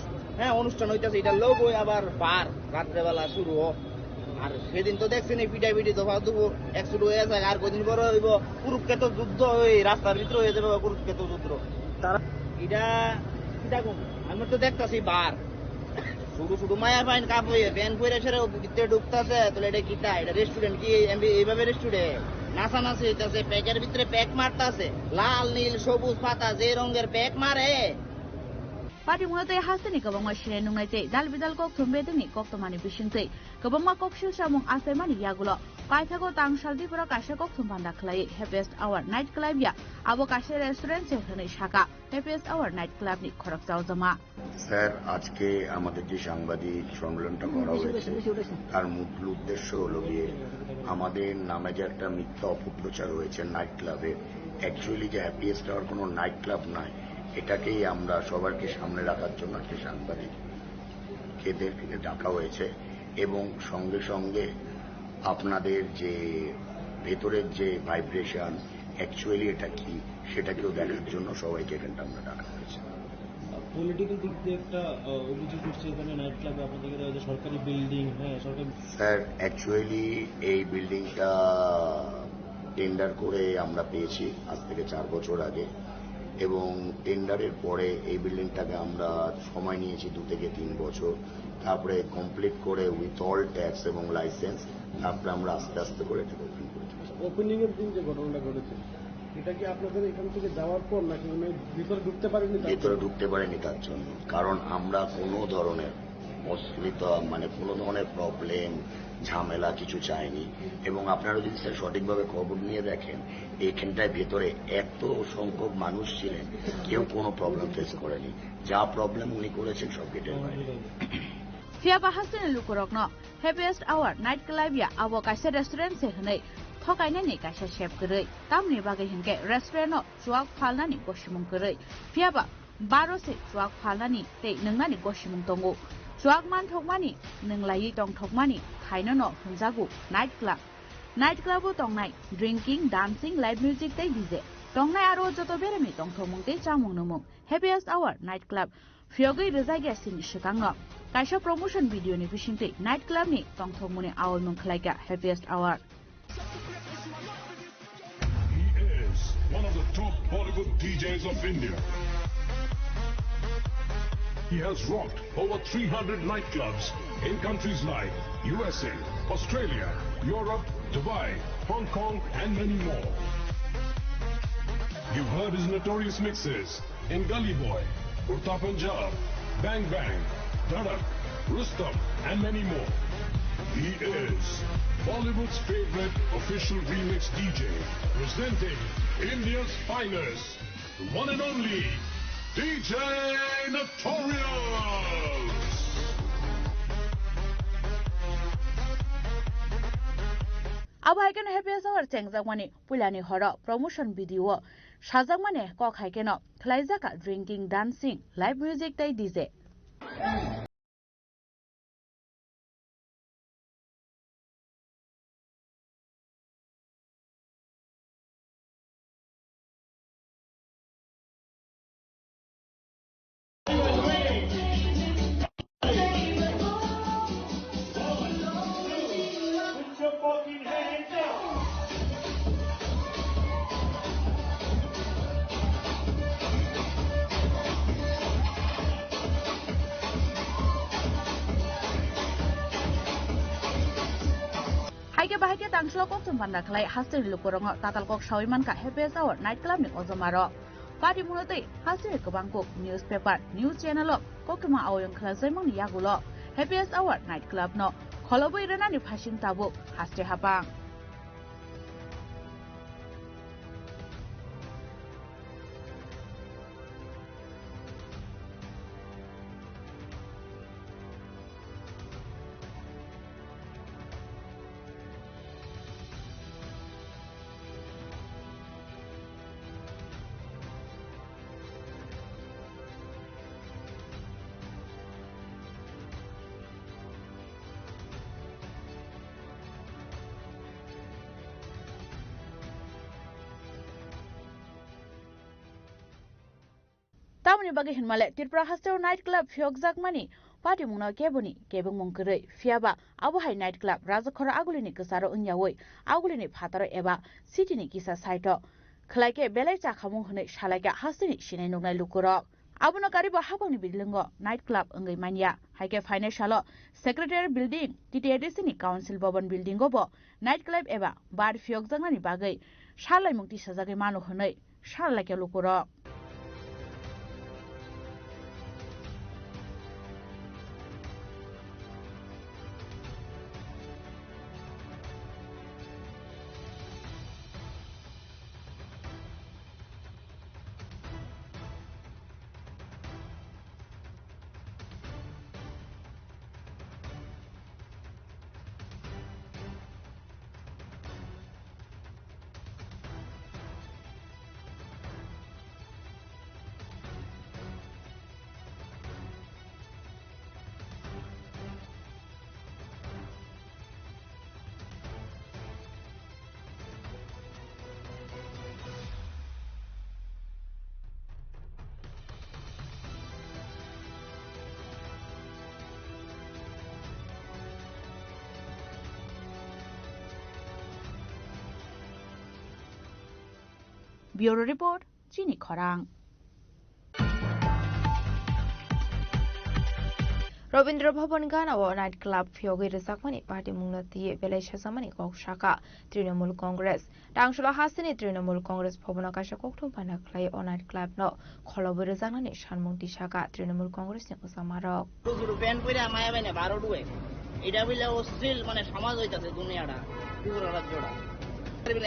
অনুষ্ঠান হইতাছে এটা লোক ওই আবার বার রাত্রেবেলা শুরু হোক আর সেদিন তো দেখছেন এই পিটাপিটি দফা দেবো 100 হয়ে যায় আর কদিন পরে হইব কুরুক্ষেত্র যুদ্ধ ওই রাস্তার ভিতরে হয়ে যাবে কুরুক্ষেত্র যুদ্ধ তারা এটা আমরা তো দেখতাছি বার শুধু মায়া পাইন কাপ হয়ে প্যান পরে সেরে ভিতরে ঢুকতেছে তাহলে এটা কিতা এটা রেস্টুরেন্ট কি এইভাবে রেস্টুরেন্ট নাচানাচি হইতাছে প্যাকের ভিতরে প্যাক মারতাছে লাল নীল সবুজ পাতা যে রঙের প্যাক মারে Party mungatay hasani kabangma shire nungaitei dal bidal kok thumbedeni kok tomani bisingtei kabangma kok silsamung asemani yagulo paithago tangsal Tripura kaisa kok thumbanda khlai happiest hour night club ya abo kaisa restaurant se hne shaka happiest hour night club ni khorok jama sir আজকে আমাদের যে সাংবাদিক সম্মেলনটা করা হয়েছে তার মূল উদ্দেশ্য হলো গিয়ে আমাদের নামে যে একটা মিথ্যা অপপ্রচার হয়েছে নাইট ক্লাবে অ্যাকচুয়ালি যে হ্যাপিয়েস্ট আওয়ার কোনো নাইট ক্লাব নয় এটাকেই আমরা সবারকে সামনে রাখার জন্য একটা সাংবাদিকদের ডাকা হয়েছে এবং সঙ্গে সঙ্গে আপনাদের যে ভেতরের যে ভাইব্রেশন অ্যাকচুয়ালি এটা কি সেটাকেও দেখার জন্য সবাইকে এখানটা আমরা ডাকা হয়েছে পলিটিক্যাল দিক দিয়ে একটা অভিযোগ উঠছে এখানে নাইট ক্লাবে আপনাদের যে সরকারি বিল্ডিং, হ্যাঁ সরকারি। স্যার অ্যাকচুয়ালি এই বিল্ডিংটা টেন্ডার করে আমরা পেয়েছি আজ থেকে 4 বছর আগে, এবং টেন্ডারের পরে এই বিল্ডিংটাকে আমরা সময় নিয়েছি 2 থেকে 3 বছর, তারপরে কমপ্লিট করে উইথ অল ট্যাক্স এবং লাইসেন্স, তারপরে আমরা আস্তে আস্তে করে এটাকে ওপেন করেছি। ওপেনিং এর দিন যে ঘটনাটা ঘটেছে এটা কি আপনাদের এখান থেকে যাওয়ার পর নাকি ভিতরে ঢুকতে পারেনি? ভিতরে ঢুকতে পারেনি তার জন্য, কারণ আমরা কোনো ধরনের অসুবিধা কোনো ধরনের প্রবলেম ঝামেলা কিছু চাইনি। এবং আপনারা যদি স্যার সঠিকভাবে খবর নিয়ে দেখেন, এখানটায় ভেতরে এত সংখ্যক মানুষ ছিলেন, কেউ কোনো প্রবলেম ফেস করেনি। যা প্রবলেম উনি করেছেন সব গেটের বাইরে। Fiaba hasini lukurokno happiest hour night club ya abo kaisa restaurant se hnai thokainani kaisa chef grai tamni bagai hinke restaurant no chuak phalnani goshimung grai fiaba 12 se chuak phalnani tei nungnani goshimung tongo chuak man thokmani nunglai tong thokmani thaino no hunjagu night club o tongnai drinking dancing live music tei dj tongnai aro joto beremi tongthomung tei chamung numung happiest hour night club fiogei rezagi sing shikangno kaisa promotion video ni bisingtei night club ni tongthomuni awalmung khlaika happiest hour. He is one of the top Bollywood DJs of India. He has rocked over 300 nightclubs in countries like USA, Australia, Europe, Dubai, Hong Kong and many more. You've heard his notorious mixes in Gully Boy, Urta Punjab, Bang Bang, Dhadak, Rustam and many more. He is Bollywood's favorite official remix DJ, presenting India's finest, the one and only DJ Notorious. Abo haikeno happiest hour chengjagmani pulani horo promotion video sajagmani kok haikeno khlaijaka drinking dancing live music tei dj. Haike tangslo kok tumpanda khlai hasiri lukurongo tatalkok sawimanka happiest hour night club ni ojomaro pari munotei hasiri kobangkok newspaper news channel koktuma awoyong khlajaimang ni yagulo happiest hour night club no kholoboi renani phasing tabuk haste hapang. Tamni bagi hinmale Tripura Hasteo night club fiokjakmani pati mungna keboni kebung mungkirei fiaba abo hai night club rajakhora agulini ksaro ungyawoi agulini phataro eba city ni kisa site khlaike belai chakhamung hne shalaika hasini sinai nugnai lukuro abono karibo habangni bidlingo night club ngai mania haike financial secretary building TTADC ni council bhavan building go bo night club eba bar fiokjakmani bagai shalai mukti sajagai manu hne shalaike lukuro. Bureau report চিনি খরাং। রবীন্দ্র ভবন গানাও নাইট ক্লাব ফিয়গৈ রোজাকমানি পার্টি মুংলাতি বেলাই সাজামানি কক শাখা তৃণমূল কংগ্রেস টাংসলা হাসিনি তৃণমূল কংগ্রেস ভবন কাশা ককথম পানা খ্লাই ও নাইট ক্লাব ন খলবৈ রোজাকনানি সানমুংতি শাখা তৃণমূল কংগ্রেস নি উসামারক প্যান্ট পরে মায়া বাইনে 12 ডুয়ে এটা বলে অশ্লীল মানে সমাজ হইতাছে দুনিয়াটা পুরো রাজ্যটা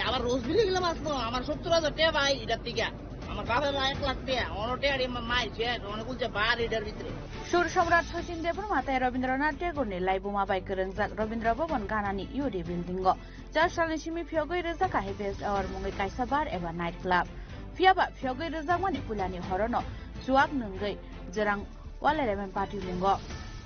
আবার রোজ বিলি গেলাম আসলো আমার 70,000 টাকা ভাই এটার থেকে আমার বাবা 1 লাখ টাকা অনটে আর মাই যে অনেক বলছে বার এটার ভিতরে সুর সম্রাট শচীন দেবর মাথায় রবীন্দ্রনাথ টেগোরनि लाइबुमा बाइक रोंजाक रबीन्द्र भवन गानानि इउडि बिल्डिंग चारसालनि सिमी फियगै रोजाक हाइबेस और मुंगै काइसा बार एबा नाइट क्लब फियाबा फियगै रोजाक मानि पुलानि हरनो जुआक नंगै जरां वालेलेमेन पार्टी लिंग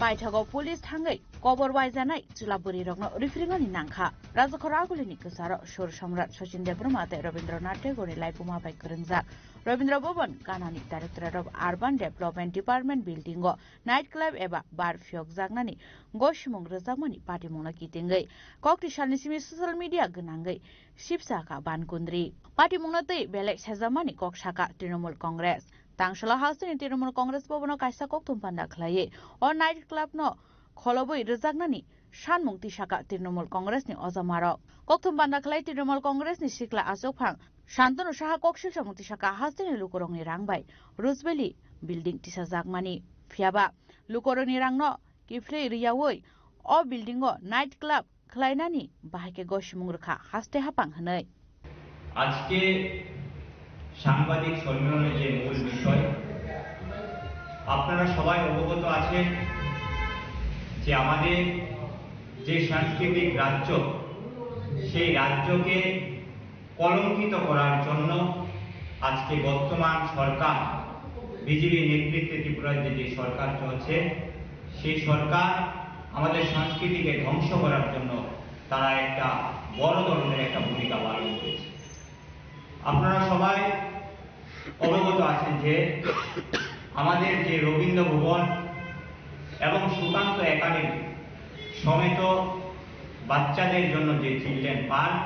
पाइथागो पुलिस थांगै कबर वाइजानाय जुलाबुरि रगनो रिफ्रिंगनि नांखा राजखरागुलिनि गोसारो सुर सम्राट शचीन देबर माथाय रबीन्द्रनाथ टेगोरनि लाइबुमा बाइक रोंजाक रबीन्द्र भवन गानानि directorate of urban development department building night club एबा बार फियक जागनानि गसिमुं रोजाकमानि पार्टी मुंना कितिंगै कक्ति सालनि सिमी सोशल मीडिया गनांगै शिबसाका बानकुन्द्रि पार्टी मुंना तै बेलेग साजामानि कक शाखा तृणमूल कांग्रेस तांसला हाउसनि तृणमूल कांग्रेस भवन काइसा कक्तुम पान्दा खलाये और नाइट क्लब न खलबै रोजाकनानि सानमुंति शाखा तृणमूल कांग्रेसनि अजामारक कक्तुम पान्दा खलाय तृणमूल कांग्रेसनि सिक्ला आजोफां शान्तनु साहा कक्सिल समुति शाखा हास्तिनि लुकरंनि रांबाय रुजबेली बिल्डिं तिसा जागमानि फियाबा लुकरंनि रांनो किफ्ले रियावै अ बिल्डिंग नाइट क्लब खलायनानि बाहायके गसिमुं रखा हास्ते हापां हनै আজকে সাংবাদিক সম্মেলনের যে মূল বিষয় আপনারা সবাই অবগত আছেন যে আমাদের যে সাংস্কৃতিক রাজ্য সেই রাজ্যকে কলঙ্কিত করার জন্য আজকে বর্তমান সরকার বিজেপি নেতৃত্বে ত্রিপুরার যে সরকার চলছে সেই সরকার আমাদের সংস্কৃতিকে ধ্বংস করার জন্য তারা একটা বড় ধরনের একটা ভূমিকা পালন করেছে। আপনারা সবাই অবগত আছেন যে আমাদের যে রবীন্দ্র ভবন এবং সুকান্ত একাডেমি সমেত বাচ্চাদের জন্য যে চিলড্রেন পার্ক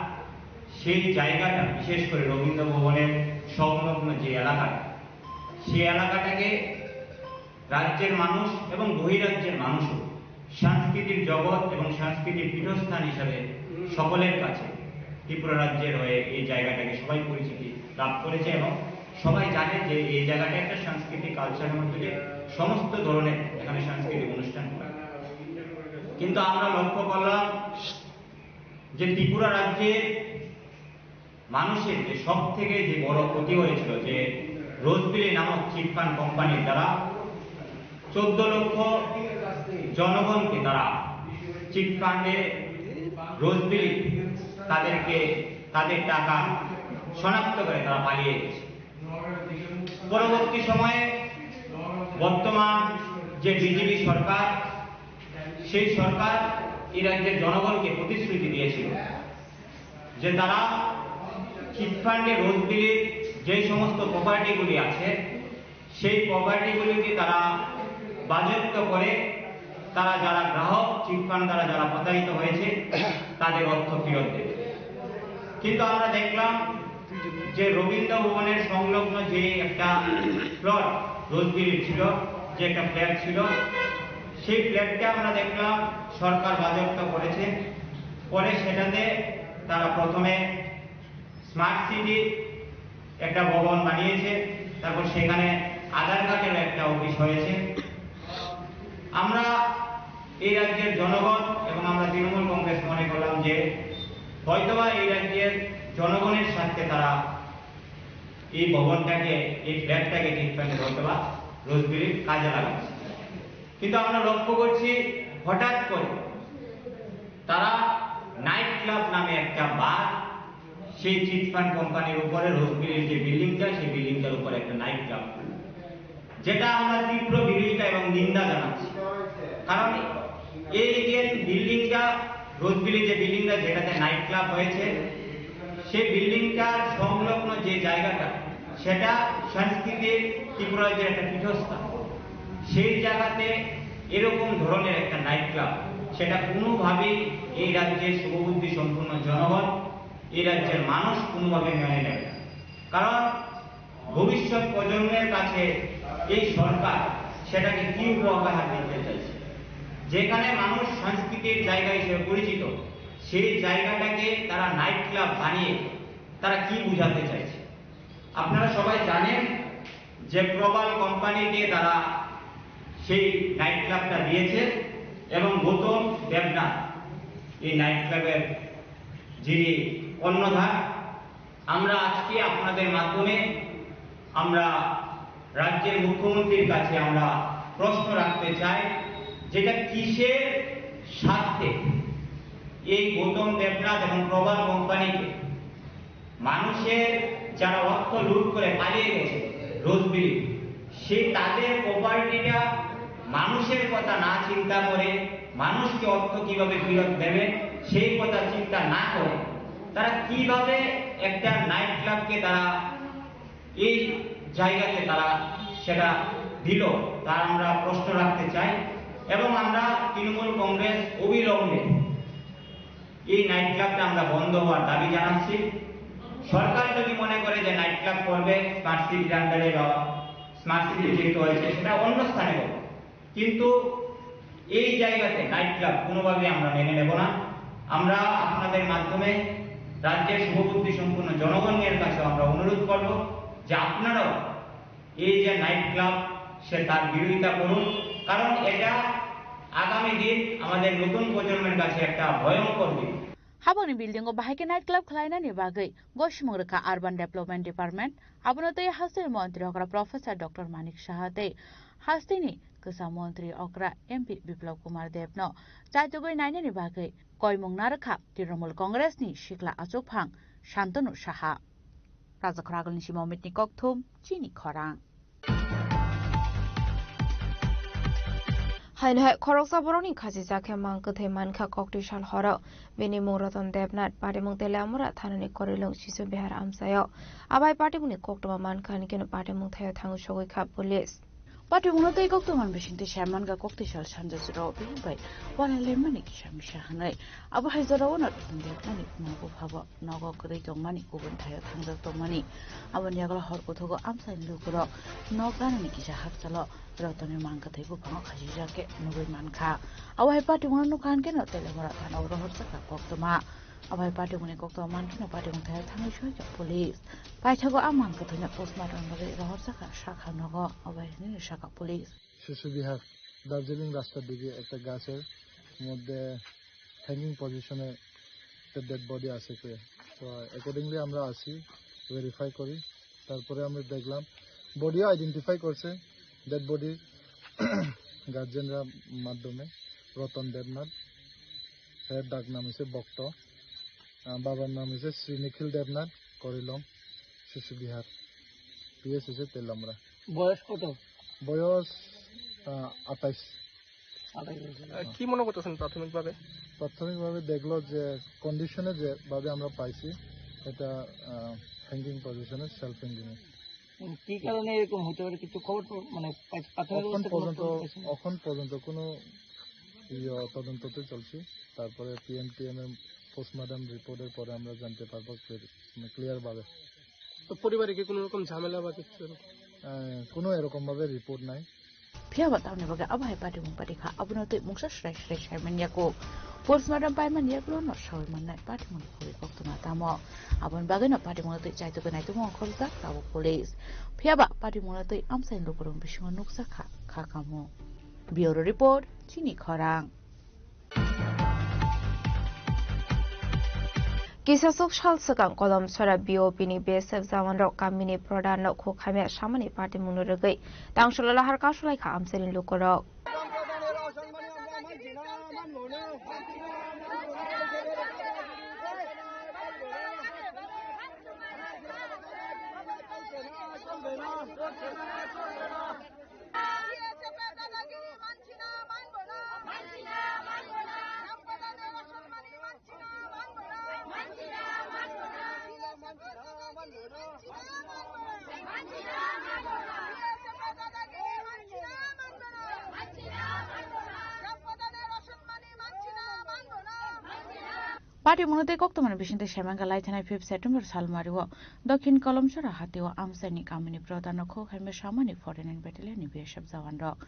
সেই জায়গাটা বিশেষ করে রবীন্দ্র ভবনের সংলগ্ন যে এলাকাটা সেই এলাকাটাকে রাজ্যের মানুষ এবং বহিরাজ্যের মানুষও সাংস্কৃতিক জগৎ এবং সাংস্কৃতিক পীঠস্থান হিসাবে সকলের কাছে ত্রিপুরা রাজ্যের হয়ে এই জায়গাটাকে সবাই পরিচিতি লাভ করেছে এবং সবাই জানে যে এই জায়গাটা একটা সাংস্কৃতিক কালচারের মধ্যে দিয়ে সমস্ত ধরনের এখানে সাংস্কৃতিক অনুষ্ঠান হয়। কিন্তু আমরা লক্ষ্য করলাম যে ত্রিপুরা রাজ্যের মানুষের যে সব থেকে যে বড় ক্ষতি হয়েছিল যে রোজবিলি নামক চিটফান্ড কোম্পানির দ্বারা 14 লক্ষ জনগণকে তারা চিটফান্ডে রোজবিলি তাদের টাকা শনাক্ত করে তারা পালিয়ে গেছে। পরবর্তী সময়ে বর্তমান যে বিজেপি সরকার সেই সরকার এই রাজ্যের জনগণকে প্রতিশ্রুতি দিয়েছিল যে তারা চিটফান্ডে রোজবিলির যে সমস্ত প্রপার্টিগুলি আছে সেই প্রপার্টিগুলিকে তারা বাজেয়াপ্ত করে তারা যারা গ্রাহক চিটফান্ড দ্বারা যারা প্রতারিত হয়েছে তাদের অর্থ ফেরত দেবে। কিন্তু আমরা দেখলাম যে রবীন্দ্র ভবনের সংলগ্ন যে একটা প্লট রোজবিলির ছিল যে একটা ফ্ল্যাট ছিল সেই ফ্ল্যাটকে আমরা দেখলাম সরকার বাজেয়াপ্ত করেছে। পরে সেটাতে তারা প্রথমে স্মার্ট সিটি একটা ভবন বানিয়েছে, তারপর সেখানে আধার কার্ডের একটা অফিস হয়েছে। আমরা এই রাজ্যের জনগণ এবং আমরা তৃণমূল কংগ্রেস মনে করলাম যে হয়তোবা এই রাজ্যের জনগণের স্বার্থে তারা এই ভবনটাকে এই ফ্ল্যাটটাকে চিটফান্ডে হয়তোবা রোজবিলির কাজে লাগাচ্ছে। কিন্তু আমরা লক্ষ্য করছি হঠাৎ করে তারা নাইট ক্লাব নামে একটা বার সেই চিটফান্ড কোম্পানির উপরে রোজবিলির যে বিল্ডিংটা সেই বিল্ডিংটার উপরে একটা নাইট ক্লাব, যেটা আমরা তীব্র বিরোধিতা এবং নিন্দা জানাচ্ছি। কারণ এই যে বিল্ডিংটা রোজবিলির যে বিল্ডিংটা যেটাতে নাইট ক্লাব হয়েছে সেই বিল্ডিংটার সংলগ্ন যে জায়গাটা সেটা সাংস্কৃতিক ত্রিপুরা রাজ্যের একটা পীঠস্থান। সেই জায়গাতে এরকম ধরনের একটা নাইট ক্লাব সেটা কোনোভাবেই এই রাজ্যের শুভবুদ্ধি সম্পূর্ণ জনগণ এই রাজ্যের মানুষ কোনোভাবে মেনে নেবে না। কারণ ভবিষ্যৎ প্রজন্মের কাছে এই সরকার সেটাকে কি উপহার দিতে চাইছে। যেখানে মানুষ সংস্কৃতির জায়গা হিসেবে পরিচিত, সেই জায়গাটাকে তারা নাইট ক্লাব বানিয়ে তারা কি বোঝাতে চাইছে। আপনারা সবাই জানেন যে প্রবাল কোম্পানিকে তারা সেই নাইট ক্লাবটা দিয়েছে এবং গৌতম দেবনাথ এই নাইট ক্লাবের যিনি কর্ণধার। আমরা আজকে আপনাদের মাধ্যমে আমরা রাজ্যের মুখ্যমন্ত্রীর কাছে আমরা প্রশ্ন রাখতে চাই, যেটা কিসের স্বার্থে এই গৌতম দেবনাথ এবং প্রবাল কোম্পানিকে মানুষের যারা অর্থ লুট করে পালিয়ে গেছে রোজবিলি, সেই তাদের প্রপার্টিটা মানুষের কথা না চিন্তা করে, মানুষকে অর্থ কিভাবে ফেরত দেবে সেই কথা চিন্তা না করে তারা কিভাবে একটা নাইট ক্লাবকে তারা এই জায়গাতে তারা সেটা দিল, তার আমরা প্রশ্ন রাখতে চাই। এবং আমরা তৃণমূল কংগ্রেস অবিলম্বে এই নাইট ক্লাবটা আমরা বন্ধ হওয়ার দাবি জানাচ্ছি। সরকার যদি মনে করে যে নাইট ক্লাব করবে স্মার্ট সিটির আন্ডারে বা স্মার্ট সিটি যেহেতু হয়েছে সেটা অন্য স্থানে হবে, কিন্তু এই জায়গাতে নাইট ক্লাব কোনোভাবে আমরা মেনে নেব না। আমরা আপনাদের মাধ্যমে রাজ্যের শুভবুদ্ধি সম্পূর্ণ জনগণের কাছে আমরা অনুরোধ করব যে আপনারাও এই যে নাইট ক্লাব সে তার বিরোধিতা করুন, কারণ এটা আগামী দিন আমাদের নতুন প্রজন্মের কাছে একটা ভয়ঙ্কর দিন। Habang ni building o bahay ke night club khlaina ni bagai goshmong reka urban development department abunotoi hastil mantri okra professor Dr. Manik Shahate hastini kesa mantri okra MP Biplab Kumar Debno chaitogoi naina ni bagai koimong narakha Trinamool Congress ni Shikla Achokphang Shantanu Saha Rajakhragal ni Simomit ni Kokthum Chini Khorang হাইনহাই খরকসা বরনি খাজি জাখে মাংকথে মানখা ককটিশাল হর বেনি মৌরতন দেবনাথ পাটিমুং তেলে আমরা থানানি করিলং শিশু বিহার আমসায় আবাই পাটিমুনি কক্টমা মানখানি কেন পাটিমুং থায় থাঙ্গু সগৈ খা police Patimungtoi koktoman bisingti sharman ga koktishal sanjasro bibai wala lemani kishamsha hanai abu haizara wona ndekmani nogo phaba nogo krai tongmani kubun thayo thangjak tongmani aboni agla hor kothogo amsain lukro nogranani kisha hakchalo rotone mangka thaibu phang khaji jake nogoi mankha awai patimungan nukan ke no telemara thana rohor saka koktoma abai patimuni kokto mankino patimung thayo thangai shoja police paithago amman kothina postmortem bage rohor saka shakha nogo abai ni shaka police শিশু বিহার দার্জিলিং রাস্তার দিকে একটা গাছের মধ্যে হ্যাঙ্গিং পজিশনে একটা ডেড বডি আছে তো অ্যাকর্ডিংলি আমরা আসি ভেরিফাই করি তারপরে আমরা দেখলাম বডিও আইডেন্টিফাই করছে ডেড বডি গার্জেনরা মাধ্যমে রতন দেবনাথ এর ডাক নাম হচ্ছে বক্ত বাবার নাম হচ্ছে শ্রী নিখিল দেবনাথ করিলম শিশু বিহার পিএস হচ্ছে তেলামরা বয়স কত বয়স 28 কি মনে করতেছেন প্রাথমিকভাবে দেখলো যে কন্ডিশনে যে ভাবে আমরা পাইছি এটা হ্যাঙ্গিং পজিশনে সেলফ হ্যাঙ্গিং কি কারণে এরকম হতে পারে কিছু খবর মানে এখন পর্যন্ত কোনো তদন্ততে চলছে তারপরে পিএমটিএম এর পোস্টমর্টম রিপোর্টের পরে আমরা জানতে পারবো ক্লিয়ার ভাবে তো পরিবারে কি কোনো রকম ঝামেলা বা কিছু কোনো এরকম ভাবে রিপোর্ট নাই Phiaba tamne baga abai patimung patikha abunotoi mungsa shrai sharman yako postmortem paiman yaklo no shawi mannai patimung khoi koktona tamo abon bagai no patimung toi chaito ganai to mon kholta tawo police phiaba patimung toi amsain lokorum bishingo nuksa kha kamo bureau report Chini Khorang Kisasok shal sakang kolom sora BOP ni BSF zaman rok kamini prodan no kho khame samani party munurugai tangshula lahar kasulai kha amserin lukorok party মনোতে কক্তমানে বিশিন্তে সেমাঙ্গা লাইথানাय 5 সেপ্টেম্বর সালমারিও দক্ষিণ কলমছড়া হাতিও আমসাইনি কামিনি প্রধান খোখাইমে সামানি ফরেন ব্যাটালিয়নनि বিএসএফ जवान रक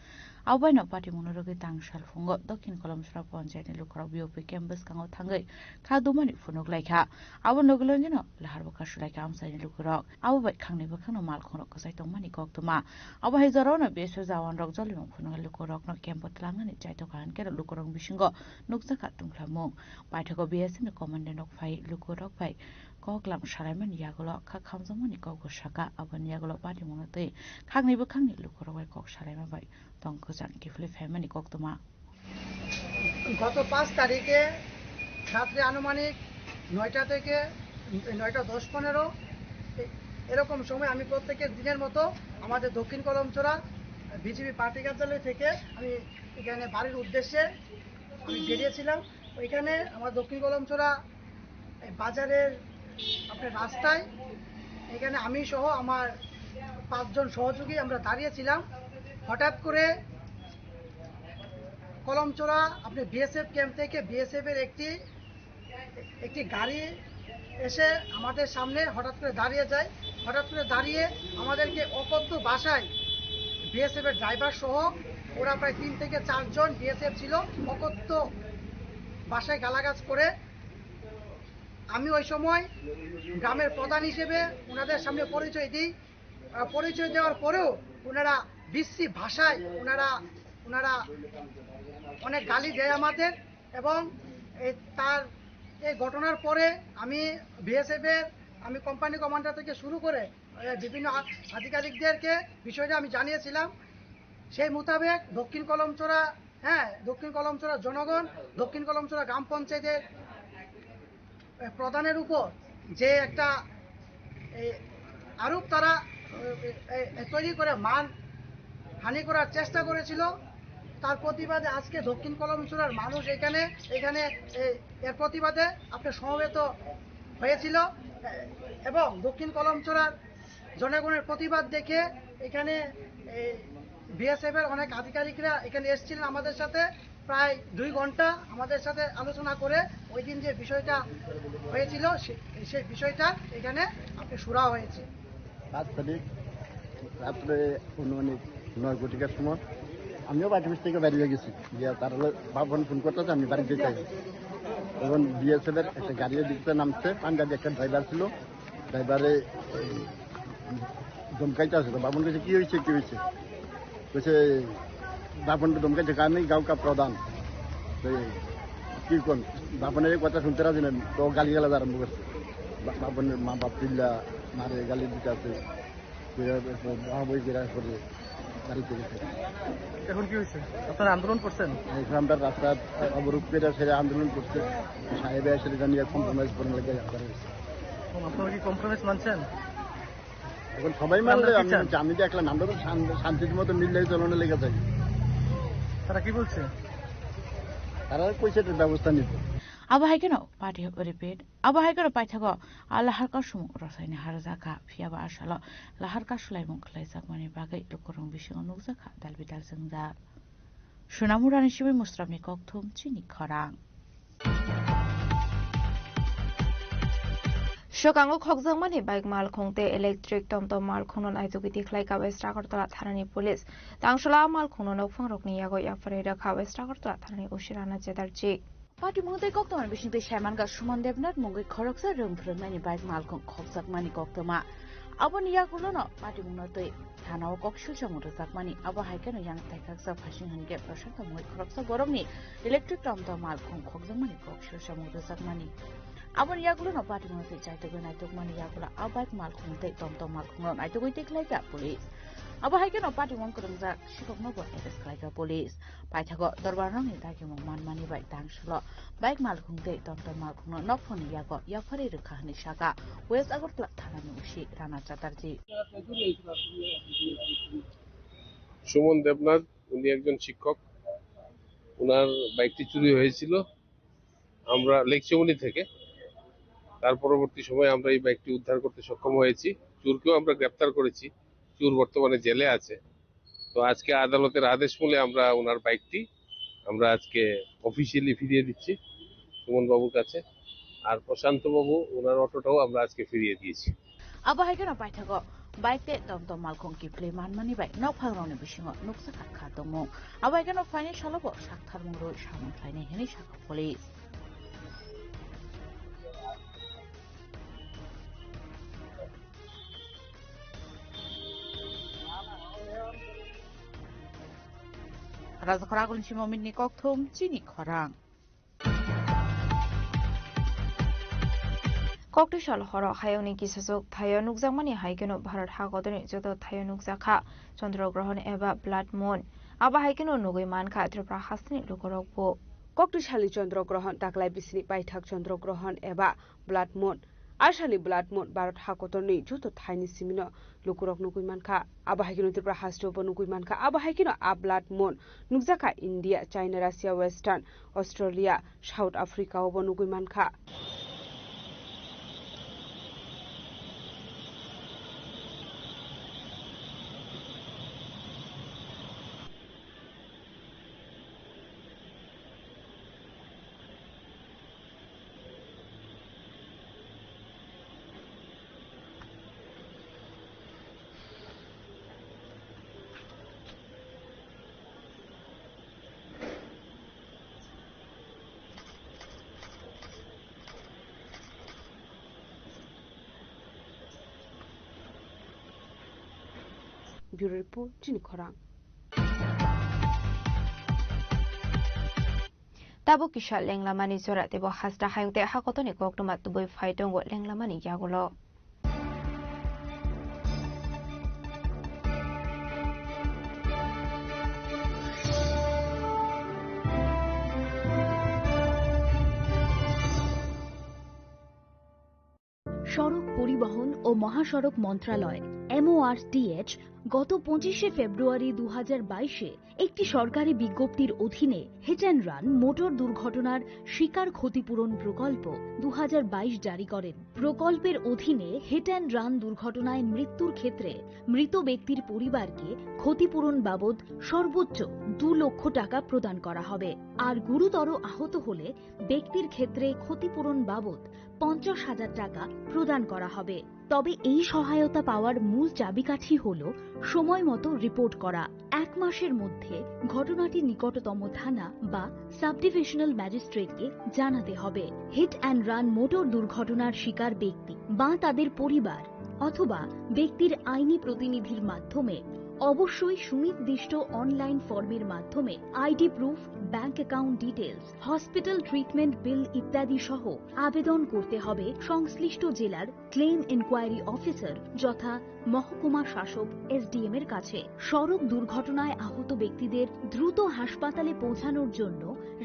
आवबायनो पार्टी मनोरगै तांसाल फुंगो दक्षिण कलमसरा पन्चायतनि लुखराव बिओपि केम्बस कांगो थांगै खादुमानि फुनुक लायखा आबो नगलंगिनो लाहारबका सुलायखा आमसाइनि लुखराव आवबाय खांनैबो खानो माल खरक कसाय तंमानि कक्तमा आवबा हायजरावनो बिएसएफ जवान रक जलिमं फुनुक लुखरकनो केम्प तलांगनि जायतो खान केरो लुखरं बिसिंगो नुकसाखा तुंख्लामु पाइथको बिएसएफ नि कमान्डेन्ट अफ फाइ लुखरक फाइ कक्लाम सारायमान यागुलो खा खामजमनि कगो साका आबन यागुलो पार्टी मनोते खांनैबो खांनि लुखरवाय कक सारायमा बाय তংকজান কিফলে ফ্যামিলি কক্তমা গত 5 তারিখে রাত্রে আনুমানিক 9টা থেকে 9টা 10-15 এরকম সময় আমি প্রত্যেকের দিনের মতো আমাদের দক্ষিণ কলমছড়া বিজেপি পার্টি কার্যালয় থেকে আমি এখানে বাড়ির উদ্দেশ্যে আমি বেরিয়েছিলাম। ওইখানে আমার দক্ষিণ কলমছড়া বাজারের আপনার রাস্তায় এখানে আমি সহ আমার 5 জন সহযোগী আমরা দাঁড়িয়েছিলাম। হঠাৎ করে কলমছড়া আপনি বিএসএফ ক্যাম্প থেকে বিএসএফ এর একটি গাড়ি এসে আমাদের সামনে হঠাৎ করে দাঁড়িয়ে যায়। হঠাৎ করে দাঁড়িয়ে আমাদেরকে অকথ্য ভাষায় বিএসএফ এর ড্রাইভার সহ ওরা প্রায় 3 থেকে 4 জন বিএসএফ ছিল, অকথ্য ভাষায় গালাগাজ করে। আমি ওই সময় গ্রামের প্রধান হিসেবে ওনাদের সামনে পরিচয় দিই। পরিচয় দেওয়ার পরেও ওনারা বিশ্রী ভাষায় ওনারা অনেক গালি দেয় আমাদের। এবং তার এই ঘটনার পরে আমি বিএসএফ এর আমি কোম্পানি কমান্ডার থেকে শুরু করে বিভিন্ন আধিকারিকদেরকে বিষয়টা আমি জানিয়েছিলাম। সেই মোতাবেক দক্ষিণ কলমছড়া জনগণ, দক্ষিণ কলমছড়া গ্রাম পঞ্চায়েতের প্রধানের উপর যে একটা আরোপ তারা তৈরি করে মান হানি করার চেষ্টা করেছিল, তার প্রতিবাদে আজকে দক্ষিণ কলমছড়ার মানুষ এখানে এর প্রতিবাদে আপনার সমবেত হয়েছিল। এবং দক্ষিণ কলমছড়ার জনগণের প্রতিবাদ দেখে এখানে বিএসএফ এর অনেক আধিকারিকরা এখানে এসেছিলেন আমাদের সাথে। প্রায় 2 ঘন্টা আমাদের সাথে আলোচনা করে ওই দিন যে বিষয়টা হয়েছিল সেই বিষয়টা এখানে আপনি শুরা হয়েছে। 5 তারিখ রাত্রে 9:00 সময় আমিও বাড়ি থেকে বেরিয়ে গেছি, গিয়ে তার বাবন ফোন করতে আমি বাড়িতে যাই। তখন বিএসএফ এর একটা গাড়ি দিতে নামছে, পাঞ্জাবি একটা ড্রাইভার ছিল, ড্রাইভারে ধমকাইতে আছে। তো বাবন কাছে কি হয়েছে বলছে বাবনটা ধমকাইছে আমি গাঁওকা প্রধান। তো কি কোন বাবনের এই কথা শুনতে রাজি না, তো গালি গালাজ আরম্ভ করছে। বাবনের মা বাপ পিল্লা মারে গালি দিতে আছে, বই করে গাড়িতে গেছে। এখন কি হয়েছে? আপনারা আন্দোলন করছেন? আমরা রাস্তা অবরোধ করে সেটা আন্দোলন করছে, সাহেব এসে জানিয়ে কম্প্রোমাইজ করে লেগে আপনারা কি কম্প্রোমাইজ মানছেন? এখন সবাই মানলে আমি দেখলাম আমরা তো শান্তির মতো মিললে চলনে লেগে যাই। তারা কি বলছে? তারা কইছে ব্যবস্থা নিতে। Abahaykeno party repeat. Abahaykeno paithago alaharka sumu rosayni harzaka fiaba ashala laharka sulaimung khlaisak mani bagai lukurung bisingo nukzaka dalbidal jengja. Shunamurani shibi musramni kokthum chini kharang. Shokango khokjangmani bike mal khongte electric tomtom mal khongnon aizogiti khlaika West Agartala thanani police tangshala mal khongno nokphang rokni yago yafare rakha West Agartala thanani ushirana chedarji. Party mungtai koktomar bisingte Shamanga Suman Devnath mungai khoroksa rungphurmani bike malkhong khokjakmani koktoma aboni yagulono party mungtai thanao kokshul samurjakmani abo haikeno yang taikaksa phasing hange prashanta moi khoroksa goromni electric tomtom malkhong khokjakmani kokshul samurjakmani aboni yagulono party mungtai chaitogoi naitokmani yagula abike malkhongte tomtom malkhongno naitogoi teklaika police abo haikeno party mungkrungjak sikoknobo arrest khlaika police paithago dorbarnangni dagimung manmani bai tangshlo bike malkhungte tomtom malkhungno nokphoni yago yafari rkhani saka West Agartala thanani ushi Rana Chatterjee. Suman Debnath উনি একজন শিক্ষক, ওনার বাইকটি চুরি হয়েছিল আমরা লেকচমনি থেকে। তার পরবর্তী সময়ে আমরা এই বাইকটি উদ্ধার করতে সক্ষম হয়েছি। চোরকেও আমরা গ্রেফতার করেছি, চোর বর্তমানে জেলে আছে। তো আজকে আদালতের আদেশ মূলে আমরা ওনার বাইকটি আমরা আজকে অফিসিয়ালি ফিরিয়ে দিচ্ছি সুমন বাবুর কাছে। আর প্রশান্ত বাবু ওনার অটোটাও আমরা আজকে ফিরিয়ে দিয়েছি। আবহাইকেন পাইথাগো বাইতে টমটম মালখং কিপ্লে মানমানি বাই নক ফাংরংনি বিসিङाव नुकसा खाखा दङ आबाइकेन फाइनि सालबो साकथारमंरो सामंथायनि हेनि साखा पुलिस राजखरागुन सिममिननि कक्थुम चिनि खरां ককটি সাল হর হায়নি কিসুক থায় নুকজাকমানি হাইকেনো ভারত হাগদনি যত থায় নুকজাখা চন্দ্রগ্রহণ এবা ব্লাড মুন আবা হাইকেনো নুগৈ মানখা ত্রিপুরা হাসনি লুকরকবো ককটিশালী চন্দ্রগ্রহণ তাকলাই বিসনি পাইথাক চন্দ্রগ্রহণ এবা ব্লাড মুন আশালি ব্লাড মুন ভারত হাগদনি যত থাইনি সিমিনো লুকরক নুগৈ মানখা আবা হাইকেনো ত্রিপুরা হাসটোব নুগৈ মানখা আবা হাইকেনো আ ব্লাড মুন নুকজাখা India China Russia western Australia South Africa ওব নুগৈ মানখা Bureau Report, Jini Khorang. Tabo kisha lenglamani zora tebo hasda hayute hakotoni kokduma tuboi faidongo lenglamani yagulo. সড়ক পরিবহন ও মহাসড়ক মন্ত্রণালয় MORTH গত 25 ফেব্রুয়ারি 2022-এ একটি সরকারি বিজ্ঞপ্তির অধীনে হিট অ্যান্ড রান মোটর দুর্ঘটনার শিকার ক্ষতিপূরণ প্রকল্প 2022 জারি করেন। প্রকল্পের অধীনে হিট অ্যান্ড রান দুর্ঘটনায় মৃত্যুর ক্ষেত্রে মৃত ব্যক্তির পরিবারকে ক্ষতিপূরণ বাবদ সর্বোচ্চ 2 লক্ষ টাকা প্রদান করা হবে, আর গুরুতর আহত হলে ব্যক্তির ক্ষেত্রে ক্ষতিপূরণ বাবদ 50,000 টাকা প্রদান করা হবে। তবে এই সহায়তা পাওয়ার মূল চাবিকাঠি হল সময় মতো রিপোর্ট করা। 1 মাসের মধ্যে ঘটনাটি নিকটতম থানা বা সাব ডিভিশনাল ম্যাজিস্ট্রেটকে জানাতে হবে। হিট অ্যান্ড রান মোটর দুর্ঘটনার শিকার ব্যক্তি বা তাদের পরিবার অথবা ব্যক্তির আইনি প্রতিনিধির মাধ্যমে অবশ্যই সুনির্দিষ্ট অনলাইন ফর্মের মাধ্যমে ID proof, bank account details, hospital treatment bill ইত্যাদি সহ আবেদন করতে হবে সংশ্লিষ্ট জেলার ক্লেম ইনকোয়ারি অফিসার যথা মহকুমা শাসক SDM এর কাছে। সড়ক দুর্ঘটনায় আহত ব্যক্তিদের দ্রুত হাসপাতালে পৌঁছানোর জন্য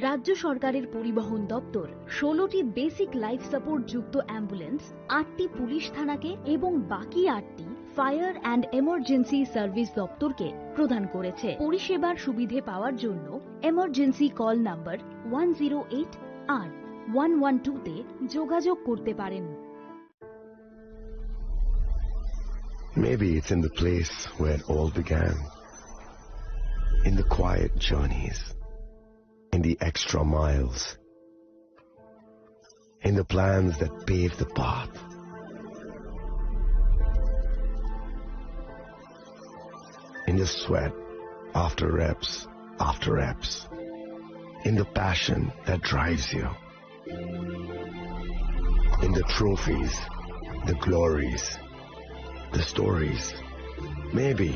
রাজ্য সরকারের পরিবহন দপ্তর 16টি বেসিক লাইফ সাপোর্ট যুক্ত অ্যাম্বুলেন্স, 8টি পুলিশ থানাকে এবং বাকি 8টি ফায়ার অ্যান্ড এমার্জেন্সি সার্ভিস দপ্তরকে প্রদান করেছে। পরিষেবার সুবিধে পাওয়ার জন্য এমার্জেন্সি কল নাম্বার 108 আর 112-তে যোগাযোগ করতে পারেন। Maybe it's in the place where it all began, in the quiet journeys, in the extra miles, in the plans that pave the path. In the sweat after reps, in the passion that drives you, in the trophies, the glories, the stories. Maybe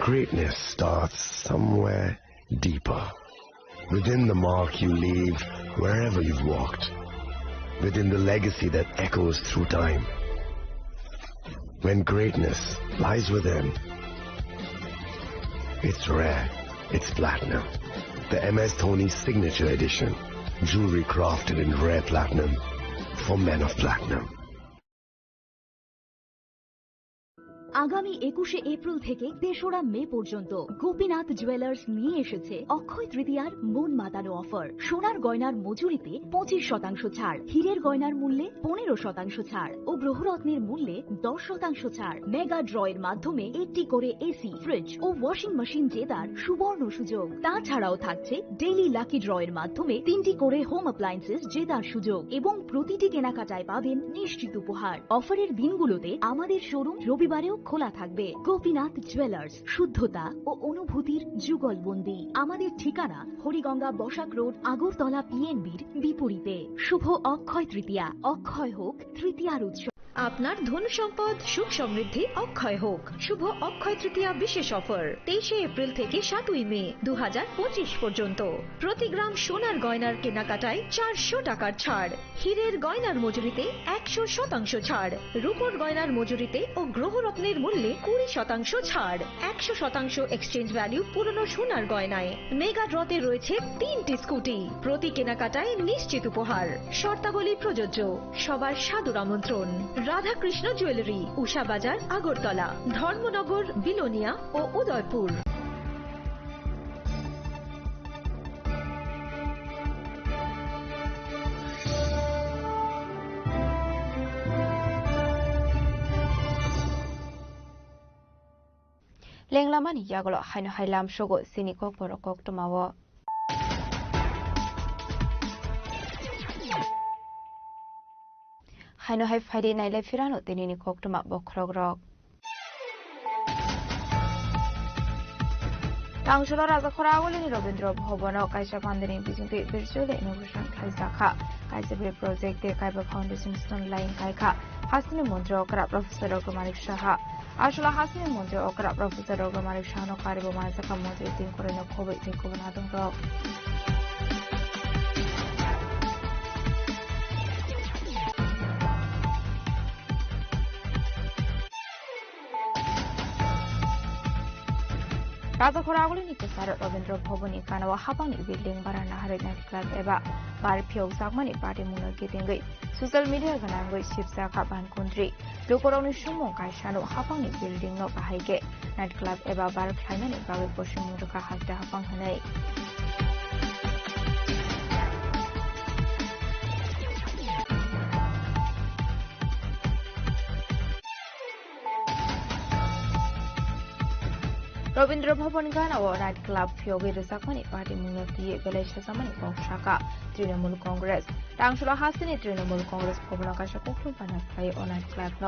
greatness starts somewhere deeper, within the mark you leave wherever you've walked, within the legacy that echoes through time. When greatness lies within, it's rare, it's platinum. The MS Dhoni Signature Edition, jewelry crafted in rare platinum for men of platinum. আগামী 21শে এপ্রিল থেকে 3রা মে পর্যন্ত গোপীনাথ জুয়েলার্স নিয়ে এসেছে অক্ষয় তৃতীয়ার মন মাতানো অফার। সোনার গয়নার মজুরিতে 25% ছাড়, হীরের গয়নার মূল্যে 15% ছাড় ও গ্রহরত্নের মূল্যে 10% ছাড়। মেগা ড্রয়ের মাধ্যমে একটি করে এসি, ফ্রিজ ও ওয়াশিং মেশিন জেতার সুবর্ণ সুযোগ। তাছাড়াও থাকছে ডেইলি লাকি ড্রয়ের মাধ্যমে 3টি করে হোম অ্যাপ্লায়েন্সেস জেতার সুযোগ এবং প্রতিটি কেনাকাটায় পাবেন নিশ্চিত উপহার। অফারের দিনগুলোতে আমাদের শোরুম রবিবারেও খোলা থাকবে। গোপীনাথ জুয়েলার্স, শুদ্ধতা ও অনুভূতির যুগলবন্দি। আমাদের ঠিকানা হরিগঙ্গা বসাক রোড, আগরতলা পিএনবির বিপরীতে। শুভ অক্ষয় তৃতীয়া, অক্ষয় হোক তৃতীয়ার উৎসব। আপনার ধন সম্পদ সুখ সমৃদ্ধি অক্ষয় হোক। শুভ অক্ষয় তৃতীয়া বিশেষ অফার 23শে এপ্রিল থেকে 7ই মে 2025 পর্যন্ত। প্রতি গ্রাম সোনার গয়নার কেনাকাটায় 400 টাকার ছাড়, হীরের গয়নার মজুরিতে 100% ছাড়, রূপোর গয়নার মজুরিতে ও গ্রহরত্নের মূল্যে 20% ছাড়, 100% এক্সচেঞ্জ ভ্যালু পুরনো সোনার গয়নায়। মেগা ড্রতে রয়েছে 3টি স্কুটি, প্রতি কেনাকাটায় নিশ্চিত উপহার। শর্তাবলী প্রযোজ্য। সবার সাদর আমন্ত্রণ। রাধাকৃষ্ণ জুয়েলারি, উষা বাজার, আগরতলা, ধর্মনগর, বিলোনিয়া ও উদয়পুর। লেংলামানি ইয়াগল হাইনো হাইলাম সগো সিনি কক বড় cock টমাও হাইনো high ফাইডে নাইলাই ফিরানো তেনিনি cock টমা বখরগ rock টাংশলা রাজাখরা আগলিনি Rabindra ভবন কাইসা পান্দিনি বিজুতি বিরচুলে ইনোভেশন খাইজাখা কাইসেবি প্রজেক্টে কাইবা ফাউন্ডেশন স্টোন লাইন কাইখা হাসিনি মন্ত্রী অকরা প্রফেসর ডক্টর মানিক সাহা আসলে হাসিনি মন্ত্রী অকরা প্রফেসর ডক্টর মানিক সাহানো কারিব মানসাখা মন্ত্রী তিন করে নখবে দেখুব না দং রক রাজাখরা আগলিনি কেসার রবীন্দ্র ভবন কানাওয়া হাপাংনি বিল্ডিং বারা নাহারে নাইট ক্লাব এবা বার ফিও সাকমানি পার্টি মুনো গেতেঙ্গै সোশ্যাল মিডিয়া গনাंगै शिवसाखा बानकुंद्री लोकरौनि सुमो कायसानो हापांनि बिल्डिं नो बाहायगे नाइट क्लाब एबा बार खायनानि बागै पश्चिम मुलुगा हास्ता हापां होनाय রবীন্দ্র ভবন গানাও নাইট ক্লাব ফিওগে রসাকমানি পার্টি মুনো দিয়ে বেলাই সাসামানি বংশাকা তৃণমূল কংগ্রেস টাংশলা হাসিনি তৃণমূল কংগ্রেস ভবন আকাশে কখনো বানা ফ্লাই ও নাইট ক্লাব ন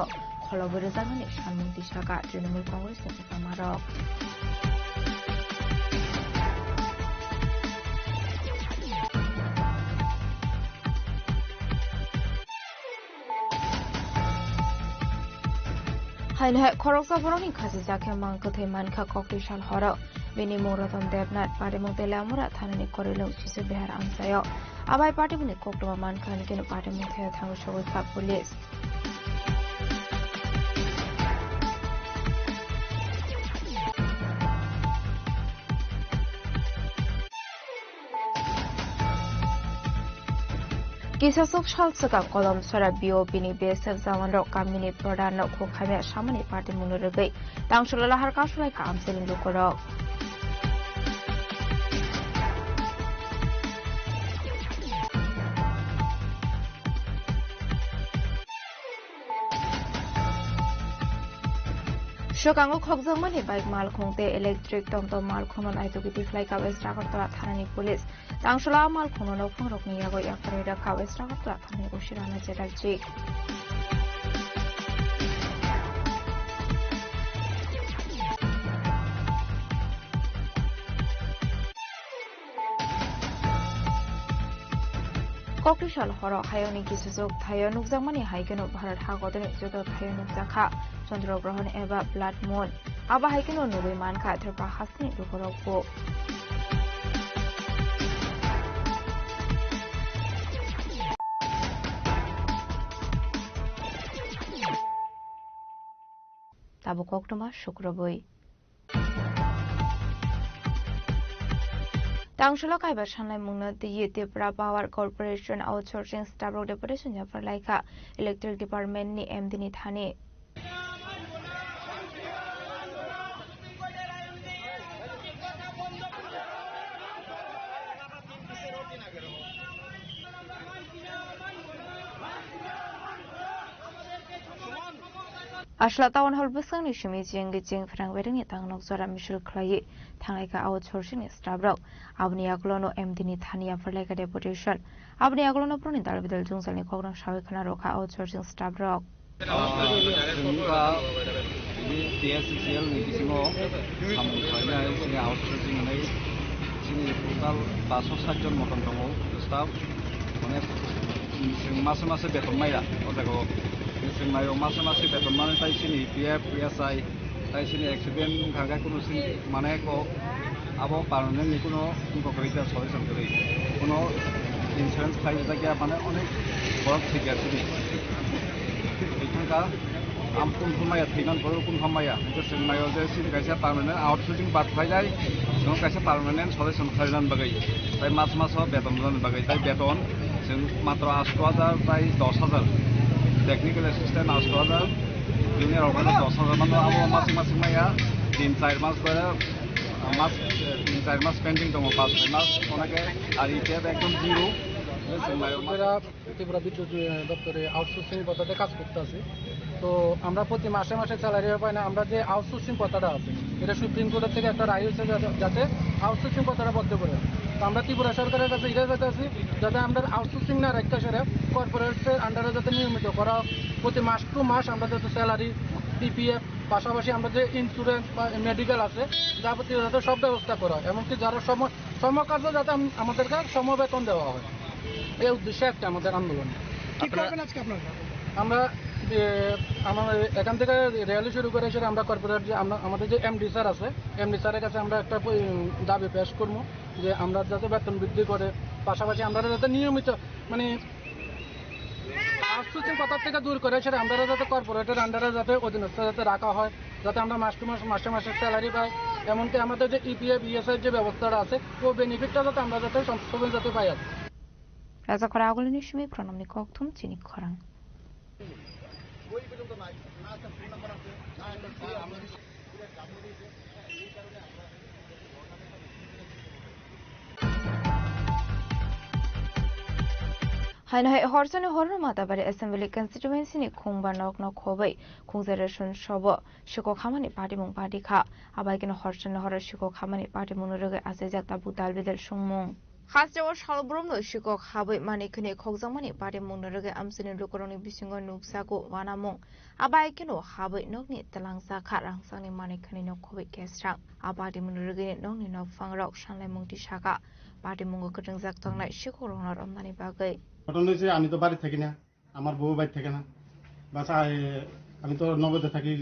খলবে রসাকমানি সানমন্ত্রী শাখা তৃণমূল কংগ্রেস নেতা মারক হাইনে খরকসা বরনি খাজি জাকে মাংকথে মানখা ককটিশাল হর বেনি মৌরতন দেবনাথ পারে মতেলে আমরা থানানি করিলেও শিশু বিহার আমসায় আবাই পার্টি মুনি কোকটমা মানখানি কেন পার্টি মুথে থাঙ্গ সগৈখা police Kisasok Shalsaka Kolom Sara BOPini BSF Zamando Kamini Prodano Kokhamia Shamani Party Munurugay Tangshula Harkashula Kamselin Lukoro Shokango Khokzamani Bike Malkongte Electric Tomto Malkonon Aitogiti Fly Kawes Rakotora Thanani Police Tangshula Malkonon Phongrokni Yago Yakarida Kawes Rakotora Thani Ushirana Jedakji Kokishal Horo Hayoni Kisuzok Thayanuk Zamani Haikeno Bharat Hagodani Jodo Thayanuk Zakha চন্দ্রগ্রহণ এবা ব্লাড মুন আবা হাইকেন নবী মানখা থরপা হাসনি দুকরকো তাবো কক্টমা শুক্রবই Tangshula Kaiba Shanai Muna the Yetipra Power Corporation Outsourcing Staff Deputation for Laika Electric Department ni MD Thani Ashla Town Hall Busang ni Shimi Jing Jing Frank Wedding ni Tang Nok Zora Michelle Clay Tangaka outsourcing ni Stabro Abni Aglono MD ni Thania for like a deputation Abni Aglono Pruni Dalvidal Jungsal ni Kogno Shawikana Roka outsourcing Stabro TSCL ni bisingo sampai sini outsourcing ni sini total 560 জন মতন দङ staff মানে মাসে বেতন মাইরা ওটাকো जों मायाव मासे बेतन माने ताइ सिनि PF PSI ताइ सिनि एक्सिडेंट खागा कुनो सिन माने को आबो पारमानेंट नि कुनो इनकर्पोरेट सलिउशन करै कुनो इंश्योरेंस खाइ जागिया माने अनेक वर्क ठीक আছে एखानका आम कुन फमाया थैनान पर कुन फमाया जों मायाव जे सिन काइसा पारमानेंट आउटसोर्सिंग बात फाइजाय जों काइसा पारमानेंट सलिउशन खाइनान बगै ताइ मास बेतन जान बगै ताइ बेतन जों मात्र 8000 ताइ 10000 Technical assistant askada junior organ 10000 mano abo masing-masing maya 3-4 mas bara mas 3-4 mas pending dong 5 mas onake ari tia ekdom zero আমরা ত্রিপুরা বিদ্যুৎ দপ্তরে আউটসোর্সিং পদ্ধতিতে কাজ করতেছি তো আমরা প্রতি মাসে স্যালারি পাই না আমরা যে আউটসোর্সিং পদ্ধতিটা আছে এটা সুপ্রিম কোর্টের থেকে একটা রায় হয়েছে যাতে আউটসোর্সিং পদ্ধতিটা বন্ধ করে তো আমরা ত্রিপুরা সরকারের কাছে এটা চাইতেছি যাতে আমরা আউটসোর্সিং না রাখতে সেরে কর্পোরেটের আন্ডারে যাতে নিয়মিত করা প্রতি মাস টু মাস আমরা যাতে স্যালারি PPF পাশাপাশি আমরা যে ইন্স্যুরেন্স বা মেডিকেল আছে যাবতীয় যাতে সব ব্যবস্থা করা হয় এমনকি যারা সমকাজে যাতে আমাদেরকে সমবেতন দেওয়া হয় এই উদ্দেশ্যে একটা আমাদের আন্দোলন কি করবেন আজকে আপনারা আমরা আমাদের এখান থেকে র্যালি শুরু করে সেটা আমরা কর্পোরেট যে আমাদের যে MD স্যার আছে MD স্যারের কাছে আমরা একটা দাবি পেশ করবো যে আমরা যাতে বেতন বৃদ্ধি করে পাশাপাশি আমরা যাতে নিয়মিত মানে আউটসোর্সিং কথা থেকে দূর করে সেটা আমরা যাতে কর্পোরেটের আন্ডারে যাতে অধীনস্থ যাতে রাখা হয় যাতে আমরা মাস টু মাস মাসে স্যালারি পাই এমনকি আমাদের যে EPF ESI যে ব্যবস্থাটা আছে ও বেনিফিটটা যাতে আমরা যাতে সবসময় যাতে পাই আর রাজা করা আগলনি সময় প্রণামনি ককথুম চিনি খরাং হাইনাই হরসনে হরর মাতাবারে assembly constituency ni khungba nok khobai khungjaration sobo shiko khamani party mung party kha abaigena horsone horor shiko khamani party munuroge ase jata butal bedel sungmung Khasjaw Shalbromno Shiko Habai Manikuni Kogzamani Party Munuroge Amsini Lukoroni Bisingo Nubsako Wanamong Abaikino Habai Nogni Talangsa Karangsani Manikani no Kobe Kestrang Abadi Munuroge Nogni no Fangrok Shanle Mungti Shaka Party Mungo Kutangzak Tongnai Shiko Ronor Omani Bagay ঘটনা হয়েছে আমি তো বাড়ি থাকি না আমার বউ বাড়ি থাকে না বাস আমি তো নগদে থাকি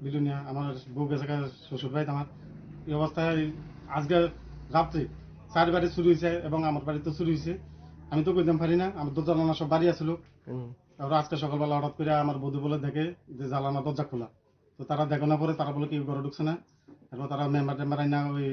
বিলুনিয়া আমার বউ গেছে শ্বশুর বাড়িতে আমার এই অবস্থায় আজকে রাত্রে 4 বাড়ি চুরি হয়েছে এবং আমার বাড়িতে চুরি হয়েছে আমি তো কইতাম পারি না আমার দরজা জানালা সব বাড়ি আসলো তারপর আজকে সকালবেলা হঠাৎ করে আমার বধূ বলে দেখে যে জানালা দরজা খোলা তো তারা দেখো না পরে তারা বলে কেউ ঘরে ঢুকছে না এরপর তারা মেম্বার আইনা ওই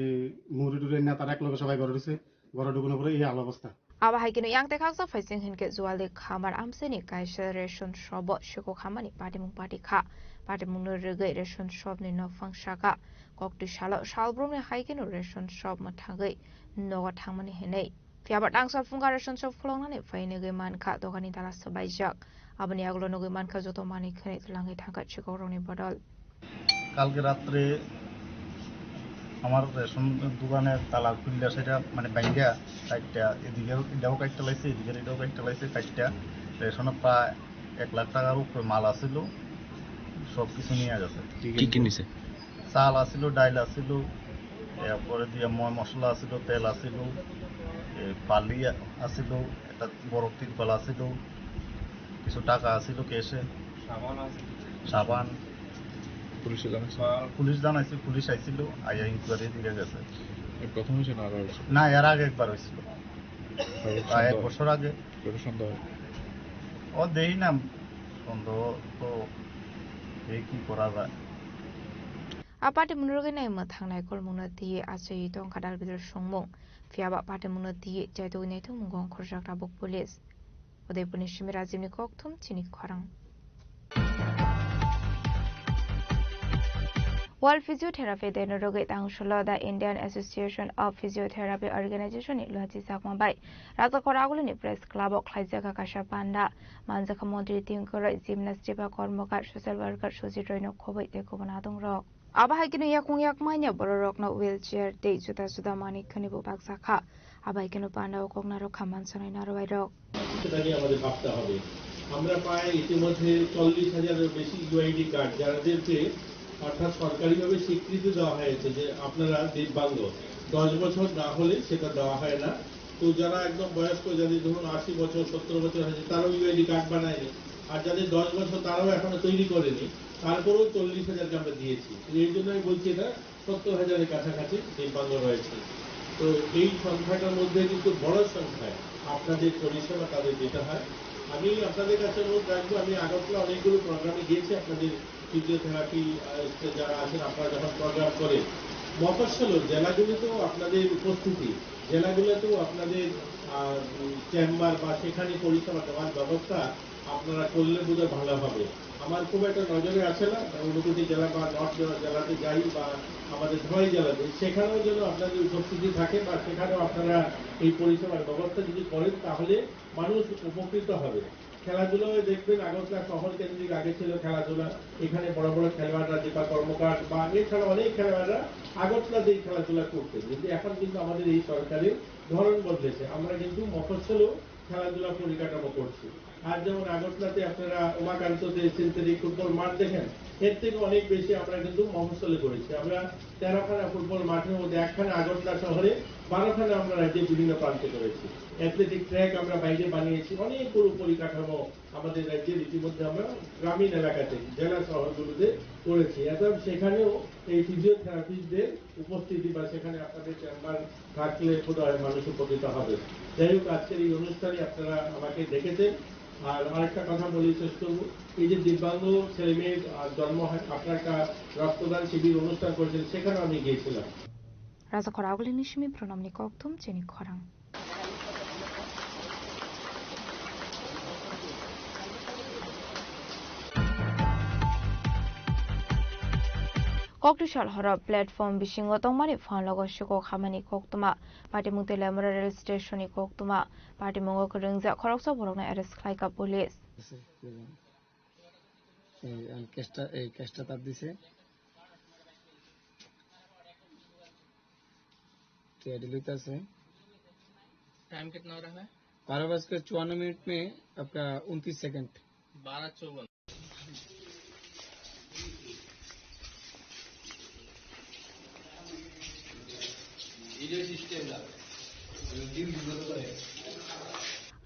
মুড়ি টুড়ি না তারা এক লগে সবাই ঘরে ঢুকছে ঘরে ঢুকানোর পরে এই হাল অবস্থা Abahagino yang tekaksa facing hinke zuali khamar amseni kaisa ration shobo shiko khamani party kha party munurege ration shop ni no fangshaka kokti shalo shalbrum ni haigino ration shop mathagai noga thangmani henei fiabar dangsa funga ration shop flongna ni faine ge man kha dogani dala sabaijak abani aglo noge man kha joto mani khane langai thanga shiko roni bodol কালকে রাতে আমার রেশন দোকানের তালা খুললে সেটা মানে বাইঙ্গা কাটটা এদিকে এটাও কাটতে লাইছে এদিকে এটাও কাটতে লাইছে কাটটা রেশনে প্রায় 1 লাখ টাকার উপরে মাল আসিল সব কিছু নিয়ে গেছে কি কি নিছে চাল আসিল ডাইল আসিল এরপরে দিয়ে মশলা আসিল তেল আসিল বালি আসিল একটা বড় তিরপাল আসিল কিছু টাকা আসিল ক্যাশে সাবান পুলিশ জানাইছে পুলিশ আইছিল আইয়া ইনকোয়ারি দিয়ে গেছে প্রথম হয়েছে না এর আগে একবার হয়েছিল 1 বছর আগে ও দেই না সন্দেহ তো এই কি করা যায় Aparte munuroge nai ma thangnai kol muna tiye achei tong kadal bidor songmong fiaba aparte muna tiye jaito nai thung mungong khorjak rabok police Udaipurni Shimi Rajivni Kokthum Chini Khorang World Physiotherapy Day no rogi tangsholo the Indian Association of Physiotherapy Organization ni luachi sakmabai raja koraguli ni press club ok khlaijaka kasha panda manjaka mantri tingkoro gymnastic ba kormokar social worker sojitroino khobai te kobana dongrok abai kinu yakung yakmaina bororok no wheelchair te juta juda manik khani bo baksakha abai kinu panda okogna ro khaman sanai naroi rok সেটা নিয়ে আমাদের ভাবতে হবে আমরা প্রায় ইতিমধ্যে 40,000-এর বেশি ইউআইডি কার্ড যাদেরকে অর্থাৎ সরকারিভাবে স্বীকৃতি দেওয়া হয়েছে যে আপনারা দিব্যাঙ্গ 10 বছর না হলে সেটা দেওয়া হয় না তো যারা একদম বয়স্ক যাদের ধরুন 80 বছর 70 বছর হয়েছে তারাও ইউআইডি কার্ড বানায়নি আর যাদের 10 বছর তারাও এখনো তৈরি করেনি তারপরেও 40,000কে আমরা দিয়েছি এই জন্য আমি বলছি এটা 70,000-এর কাছাকাছি দিব্যাঙ্গ রয়েছে তো এই সংখ্যাটার মধ্যে কিন্তু বড় সংখ্যায় আপনাদের পরিষেবা তাদের দিতে হয় আমি আপনাদের কাছে অনুরোধ রাখবো আমি আগরতলা অনেকগুলো প্রোগ্রামে গিয়েছি আপনাদের ফিজিওথেরাপি যারা আছেন আপনারা যখন প্রোগ্রাম করেন মফস্বল জেলাগুলোতেও আপনাদের উপস্থিতি জেলাগুলোতেও আপনাদের চেম্বার বা সেখানে পরিষেবা দেওয়ার ব্যবস্থা আপনারা করলে বোধহয় ভালো হবে আমার খুব একটা নজরে আছে না ঊনকোটি জেলা বা নর্থ জেলাতে যাই বা আমাদের ধলাই জেলাতে সেখানেও যেন আপনাদের উপস্থিতি থাকে বা সেখানেও আপনারা এই পরিষেবার ব্যবস্থা যদি করেন তাহলে মানুষ উপকৃত হবে খেলাধুলায় দেখবেন আগরতলা শহর কেন্দ্রিক আগে ছিল খেলাধুলা এখানে বড় বড় খেলোয়াড়রা দীপা কর্মকার বা এছাড়া অনেক খেলোয়াড়রা আগরতলাতেই খেলাধুলা করতেন কিন্তু এখন কিন্তু আমাদের এই সরকারের ধরন বদলেছে আমরা কিন্তু মফস্বলেও খেলাধুলা পরিকাঠামো করছি আর যেমন আগরতলাতে আপনারা উমাকান্ততে সিনথেটিক ফুটবল মাঠ দেখেন এর থেকে অনেক বেশি আমরা কিন্তু মফস্বলে করেছি আমরা 13খানা ফুটবল মাঠের মধ্যে একখানা আগরতলা শহরে 12খানা আমরা রাজ্যের বিভিন্ন প্রান্তে করেছি অ্যাথলেটিক ট্র্যাক আমরা বাইরে বানিয়েছি অনেকগুলো পরিকাঠামো আমাদের রাজ্যের ইতিমধ্যে আমরা গ্রামীণ এলাকাতে জেলা শহরগুলোতে করেছি এবং সেখানেও এই ফিজিওথেরাপিস্টদের উপস্থিতি বা সেখানে আপনাদের চেম্বার থাকলে বোধহয় মানুষ উপকৃত হবে যাই হোক আজকের এই অনুষ্ঠানে আপনারা আমাকে দেখেছেন আর আরেকটা কথা বলি শেষ করব এই যে দিব্যাঙ্গ ছেলে মেয়ের জন্ম হয় আপনার একটা রক্তদান শিবির অনুষ্ঠান করেছেন সেখানে আমি গিয়েছিলাম রাজা খরাগুলি নিশমি প্রণামনি কক্তুম চেনি খরাং Koktushal hora platform bishingo tongmani fanlogo shuko khamani koktuma party mungte lemra rail station ni koktuma party mongo krungja khoroksa borokna arrest khlaika police এই কেসটা তার দিছে टेलीविजन से टाइम कितना हो रहा है 12:54 में आपका 29 second 12:54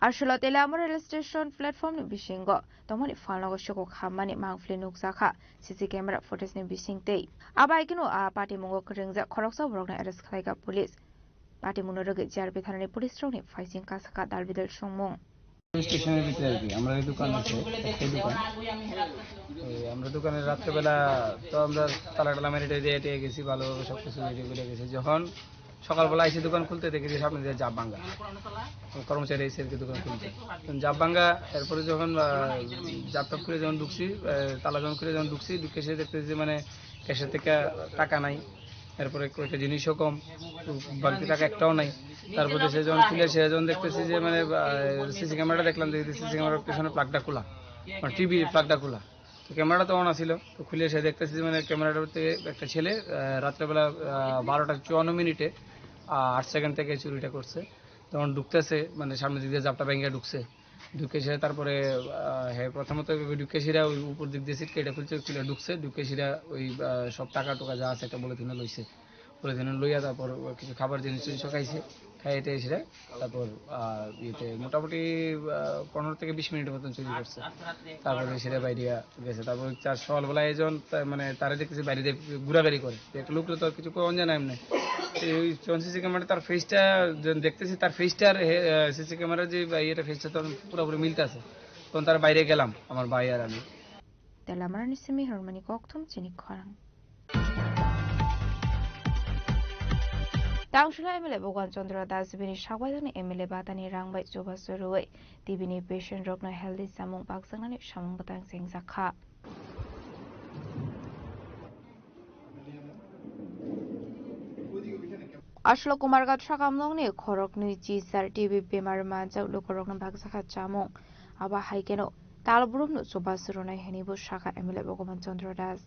Arshula Telamor rail station platform ni bishingo tomani fanlogo shuko khamani mangfli nukjaka CC camera footage ni bishingtei abai kinu a party mongo krungja khoroksa borokna arrest khlaika police party munorege jarbe thanani police rokni faising kasaka dalbidal songmung স্টেশনের ভিতরে আর কি আমরা এই দোকান আছে একটা দোকান আমরা দোকানে রাত্রেবেলা তো আমরা তালা মেরে দিয়ে গেছি ভালোভাবে সবকিছু রেডি করে গেছি যখন সকালবেলা এসে দোকান খুলতে দেখেছি সামনে দিয়ে জাপ ভাঙ্গা কর্মচারী এসে দোকান খুলতে জাপ ভাঙ্গা এরপরে যখন জাপটাপ করে যখন ঢুকছি তালা যখন করে যখন ঢুকছি ঢুকে এসে দেখতেছি মানে ক্যাশের থেকে টাকা নাই এরপরে কয়েকটা জিনিসও কম বাড়তি টাকা একটাও নাই তারপরে সে যখন খুলে সে যখন দেখতেছি যে মানে সিসি ক্যামেরাটা দেখলাম যে সিসি ক্যামেরার পেছনে প্লাগটা খোলা মানে টিভি প্লাগটা খোলা তো ক্যামেরাটা তো অন ছিল তো খুলে সে দেখতেছি যে মানে ক্যামেরাটার থেকে একটা ছেলে রাত্রেবেলা 12:54 8 সেকেন্ড থেকে চুরিটা করছে তখন ঢুকতেছে মানে সামনের দিক দিয়ে জাপটা ভেঙে ঢুকছে ঢুকে সে তারপরে হ্যাঁ প্রথমত ঢুকেছিরা ওই উপর দিক দিয়ে সিট কেটে খুলে ঢুকছে ঢুকেছিরা ওই সব টাকা টোকা যা আছে একটা পলিথিনে লইছে পলিথিনে লইয়া তারপর কিছু খাবার জিনিস খাইছে খাইতে এসে তারপর ইয়েতে মোটামুটি 15 থেকে 20 মিনিটের মতন চুরি করছে তারপরে সেটা বাইরে গেছে তারপর চার সকালবেলা একজন মানে তারা দেখতেছি বাইরে ঘোরাঘুরি করে একটা লোক তো কিছু কোন জানা এমনি ওই সিসি ক্যামেরা তার ফেসটা দেখতেছি তার ফেসটার সিসি ক্যামেরা যে ইয়েটা ফেসটা তো পুরোপুরি মিলতে আছে তখন তার বাইরে গেলাম আমার ভাই আর আমি তেলামারা নিসমি হরমানি কক্তুম চিনি খরাং Tangshula MLA Bogan Chandra Das bini shagwadani MLA batani rangbai joba suruwe tibini patient rokna healthy samung paksangani samung batang sing zakha আসলে কুমারঘাট সাকামলংনি খরকনি জিসার টিভি বেমার মানজাক লুকরকন ভাগসাখা চামং আবা হাইকেনো তালবুরুমनु सुबासुरनाय हेनिबो शाखा एमएलए भगवान चंद्र दास।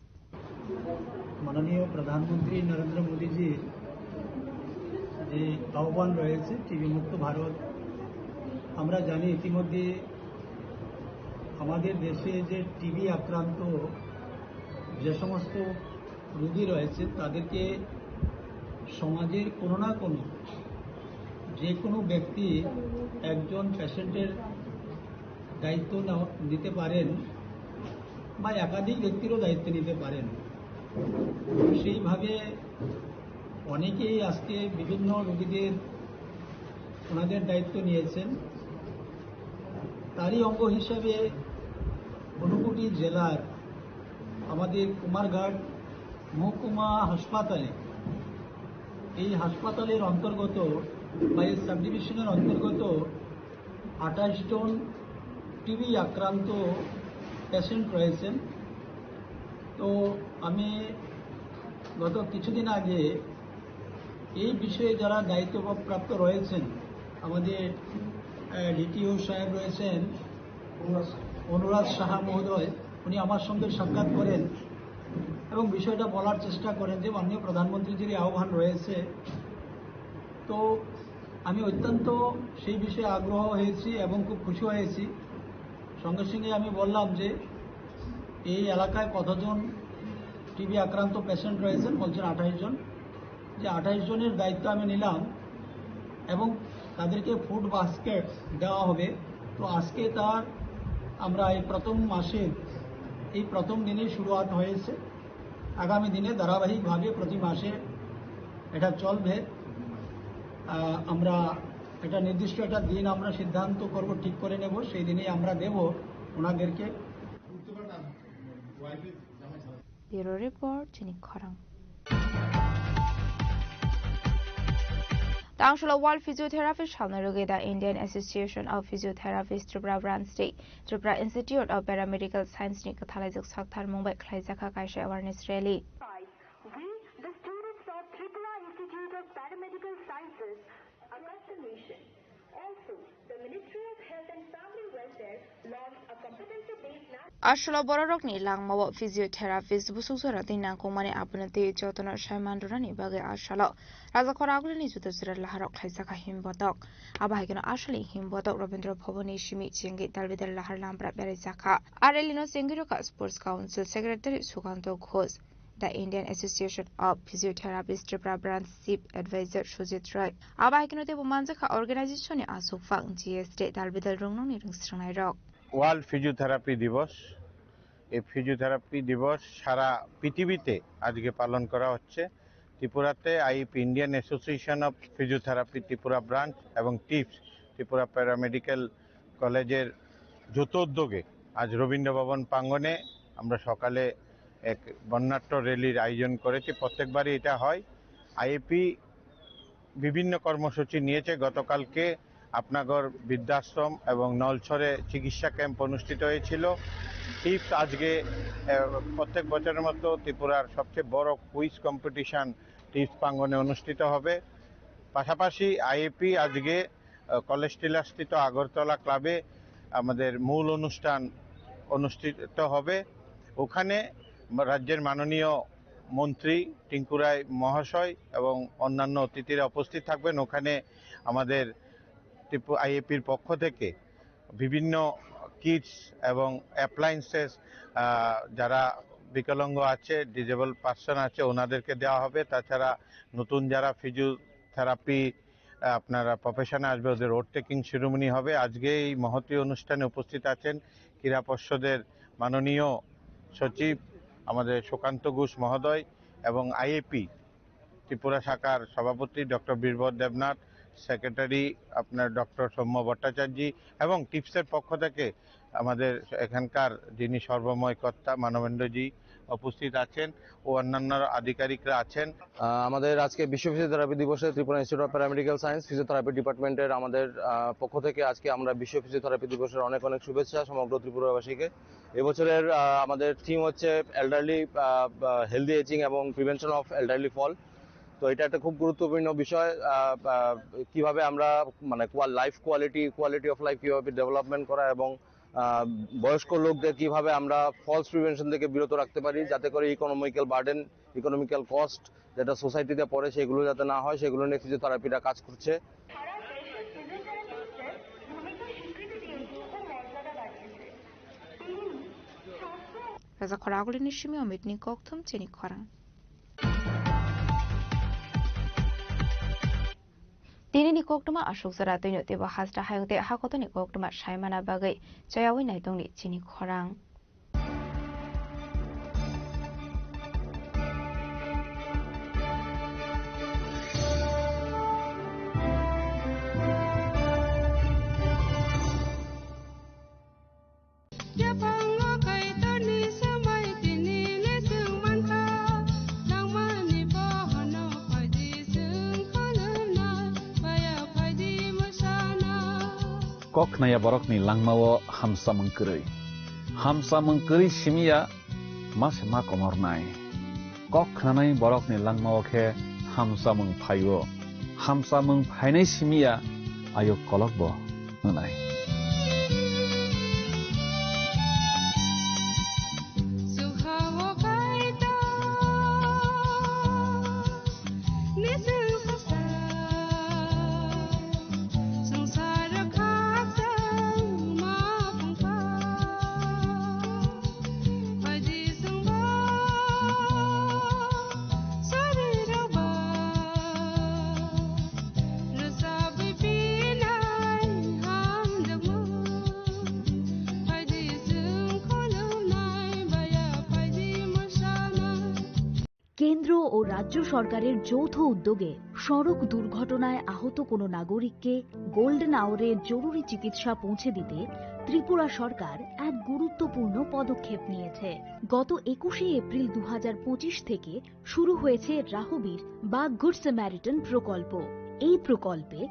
माननीय प्रधानमंत्री नरेंद्र मोदी जी যে আহ্বান রয়েছে টিবি মুক্ত ভারত, আমরা জানি ইতিমধ্যে আমাদের দেশে যে টিবি আক্রান্ত যে সমস্ত রোগী রয়েছে তাদেরকে সমাজের কোনো না কোনো যে কোনো ব্যক্তি একজন পেশেন্টের দায়িত্ব নিতে পারেন বা একাধিক ব্যক্তিরও দায়িত্ব নিতে পারেন। সেইভাবে অনেকেই আজকে বিভিন্ন রোগীদের ওনাদের দায়িত্ব নিয়েছেন। তারই অঙ্গ হিসাবে ঊনকোটি জেলার আমাদের কুমারঘাট মহকুমা হাসপাতালে, এই হাসপাতালের অন্তর্গত বা এই সাব ডিভিশনের অন্তর্গত 28 জন টিবি আক্রান্ত পেশেন্ট রয়েছেন। তো আমি গত কিছুদিন আগে এই বিষয়ে যারা দায়িত্বপ্রাপ্ত রয়েছেন, আমাদের ডিটিও সাহেব রয়েছেন অনুরাগ সাহা মহোদয়, উনি আমার সঙ্গে সাক্ষাৎ করেন এবং বিষয়টা বলার চেষ্টা করেন যে মাননীয় প্রধানমন্ত্রীজির আহ্বান রয়েছে। তো আমি অত্যন্ত সেই বিষয়ে আগ্রহ হয়েছি এবং খুব খুশি হয়েছি। সঙ্গে সঙ্গে আমি বললাম যে এই এলাকায় কতজন টিবি আক্রান্ত পেশেন্ট রয়েছেন, বলছেন 28 জন। যে 28 জনের দায়িত্ব আমি নিলাম এবং তাদেরকে ফুড বাস্কেট দেওয়া হবে। তো আজকে তার আমরা এই প্রথম মাসের এই প্রথম দিনেই শুরুয়াত হয়েছে। আগামী দিনে ধারাবাহিকভাবে প্রতি মাসে এটা চলবে। আমরা এটা নির্দিষ্ট একটা দিন আমরা সিদ্ধান্ত করব, ঠিক করে নেব, সেই দিনেই আমরা দেব ওনাদেরকে। ব্যুরো রিপোর্ট চিনি খরাং। Tangshula World Physiotherapy Shalnaruge, the Indian Association of Physiotherapists Tripura Branch State, Tripura Institute of Paramedical Science ni Kathalajak Sakthar Mumbai Khlaijaka Kaisha Awareness Rally. We, the students of Tripura Institute of Paramedical Sciences, across the nation. Also, the Ministry of Health and Family Welfare launched a competency-based Ashula Bororokni Langmawa Physiotherapist Busuzora Dinangkumani Abunati Jotona Shaimandurani Bagi Ashalo, Razakoraguni Judasra Laharok Kaisaka Himbotok, Abahagano Ashali Himbotok Robindra Povoni Shimi Chingi Dalvidar Lahar Lambra Berizaka, Arelino Singiruka Sports Council Secretary Sukanto Ghosh, the Indian Association of Physiotherapists Tripura Branch Chief Advisor Shujit Roy, Abahagano de Bumanzaka Organization Asufang GSD Dalvidar Rungnoni Rungstranai Rock. World physiotherapy দিবস, এই ফিজিওথেরাপি দিবস সারা পৃথিবীতে আজকে পালন করা হচ্ছে। ত্রিপুরাতে IP Indian association of physiotherapy Tripura branch এবং টিপস ত্রিপুরা প্যারামেডিক্যাল কলেজের যৌথ উদ্যোগে আজ রবীন্দ্র ভবন প্রাঙ্গণে আমরা সকালে এক বর্ণাঢ্য র্যালির আয়োজন করেছি। প্রত্যেকবারই এটা হয়। আইপি বিভিন্ন কর্মসূচি নিয়েছে। গতকালকে আপনাগর বৃদ্ধাশ্রম এবং নলছরে চিকিৎসা ক্যাম্প অনুষ্ঠিত হয়েছিল। টিপস আজকে প্রত্যেক বছরের মতো ত্রিপুরার সবচেয়ে বড় কুইজ কম্পিটিশন টিপস প্রাঙ্গণে অনুষ্ঠিত হবে। পাশাপাশি আইএপি আজকে কলেজ টিলাস্থিত আগরতলা ক্লাবে আমাদের মূল অনুষ্ঠান অনুষ্ঠিত হবে। ওখানে রাজ্যের মাননীয় মন্ত্রী টিঙ্কু রায় মহাশয় এবং অন্যান্য অতিথিরা উপস্থিত থাকবেন। ওখানে আমাদের আইএপির পক্ষ থেকে বিভিন্ন কিটস এবং অ্যাপ্লায়েন্সেস যারা বিকলাঙ্গ আছে, ডিজেবল পার্সন আছে, ওনাদেরকে দেওয়া হবে। তাছাড়া নতুন যারা ফিজিওথেরাপি আপনারা প্রফেশনে আসবে ওদের রোড টেকিং সেরেমনি হবে। আজকে এই মহতী অনুষ্ঠানে উপস্থিত আছেন ক্রীড়া পর্ষদের মাননীয় সচিব আমাদের সুকান্ত ঘোষ মহোদয় এবং আইএপি ত্রিপুরা শাখার সভাপতি ডক্টর বীরভদ্র দেবনাথ, সেক্রেটারি আপনার ডক্টর সৌম্য ভট্টাচার্য এবং টিপসের পক্ষ থেকে আমাদের এখানকার যিনি সর্বময় কর্তা মানবেন্দ্রজি উপস্থিত আছেন ও অন্যান্য আধিকারিকরা আছেন। আমাদের আজকে বিশ্ব ফিজিওথেরাপি দিবসে Tripura institute of paramedical science physiotherapy ডিপার্টমেন্টের আমাদের পক্ষ থেকে আজকে আমরা বিশ্ব ফিজিওথেরাপি দিবসের অনেক অনেক শুভেচ্ছা সমগ্র ত্রিপুরাবাসীকে। এবছরের আমাদের থিম হচ্ছে এল্ডারলি হেলদি এজিং এবং প্রিভেনশন অফ এল্ডারলি ফল। তো এটা একটা খুব গুরুত্বপূর্ণ বিষয়। কিভাবে আমরা মানে কোয়ালিটি অফ লাইফ কিভাবে ডেভেলপমেন্ট করা এবং বয়স্ক লোকদের কিভাবে আমরা ফলস প্রিভেনশন থেকে বিরত রাখতে পারি, যাতে করে ইকোনমিক্যাল বার্ডেন, ইকোনমিক্যাল কস্ট যেটা সোসাইটিতে পড়ে সেগুলো যাতে না হয়, সেগুলো নিয়ে ফিজিওথেরাপিটা কাজ করছে। Raza Koragulini Shimi Omitni Koktum Chini Korang. Dini Koktuma Ashok Zaratino Deva Hasta Hayode Hakotoni Koktuma Shaimana Bagay, Jayawi Naitoni Chini Korang. Kok naya borok ni langmawo hamsa mengkeri simia mas ma komor nai. Kok nanai borok ni langmawo ke hamsa mengphainai simia ayo kolok bo nai. কেন্দ্র ও রাজ্য সরকারের যৌথ উদ্যোগে সড়ক দুর্ঘটনায় আহত কোনো নাগরিককে গোল্ডেন আওয়ারে জরুরি চিকিৎসা পৌঁছে দিতে ত্রিপুরা সরকার এক গুরুত্বপূর্ণ পদক্ষেপ নিয়েছে। গত 21শে এপ্রিল 2025 থেকে শুরু হয়েছে রাহবীর বা গুড স্যামারিটান প্রকল্প। এই প্রকল্পে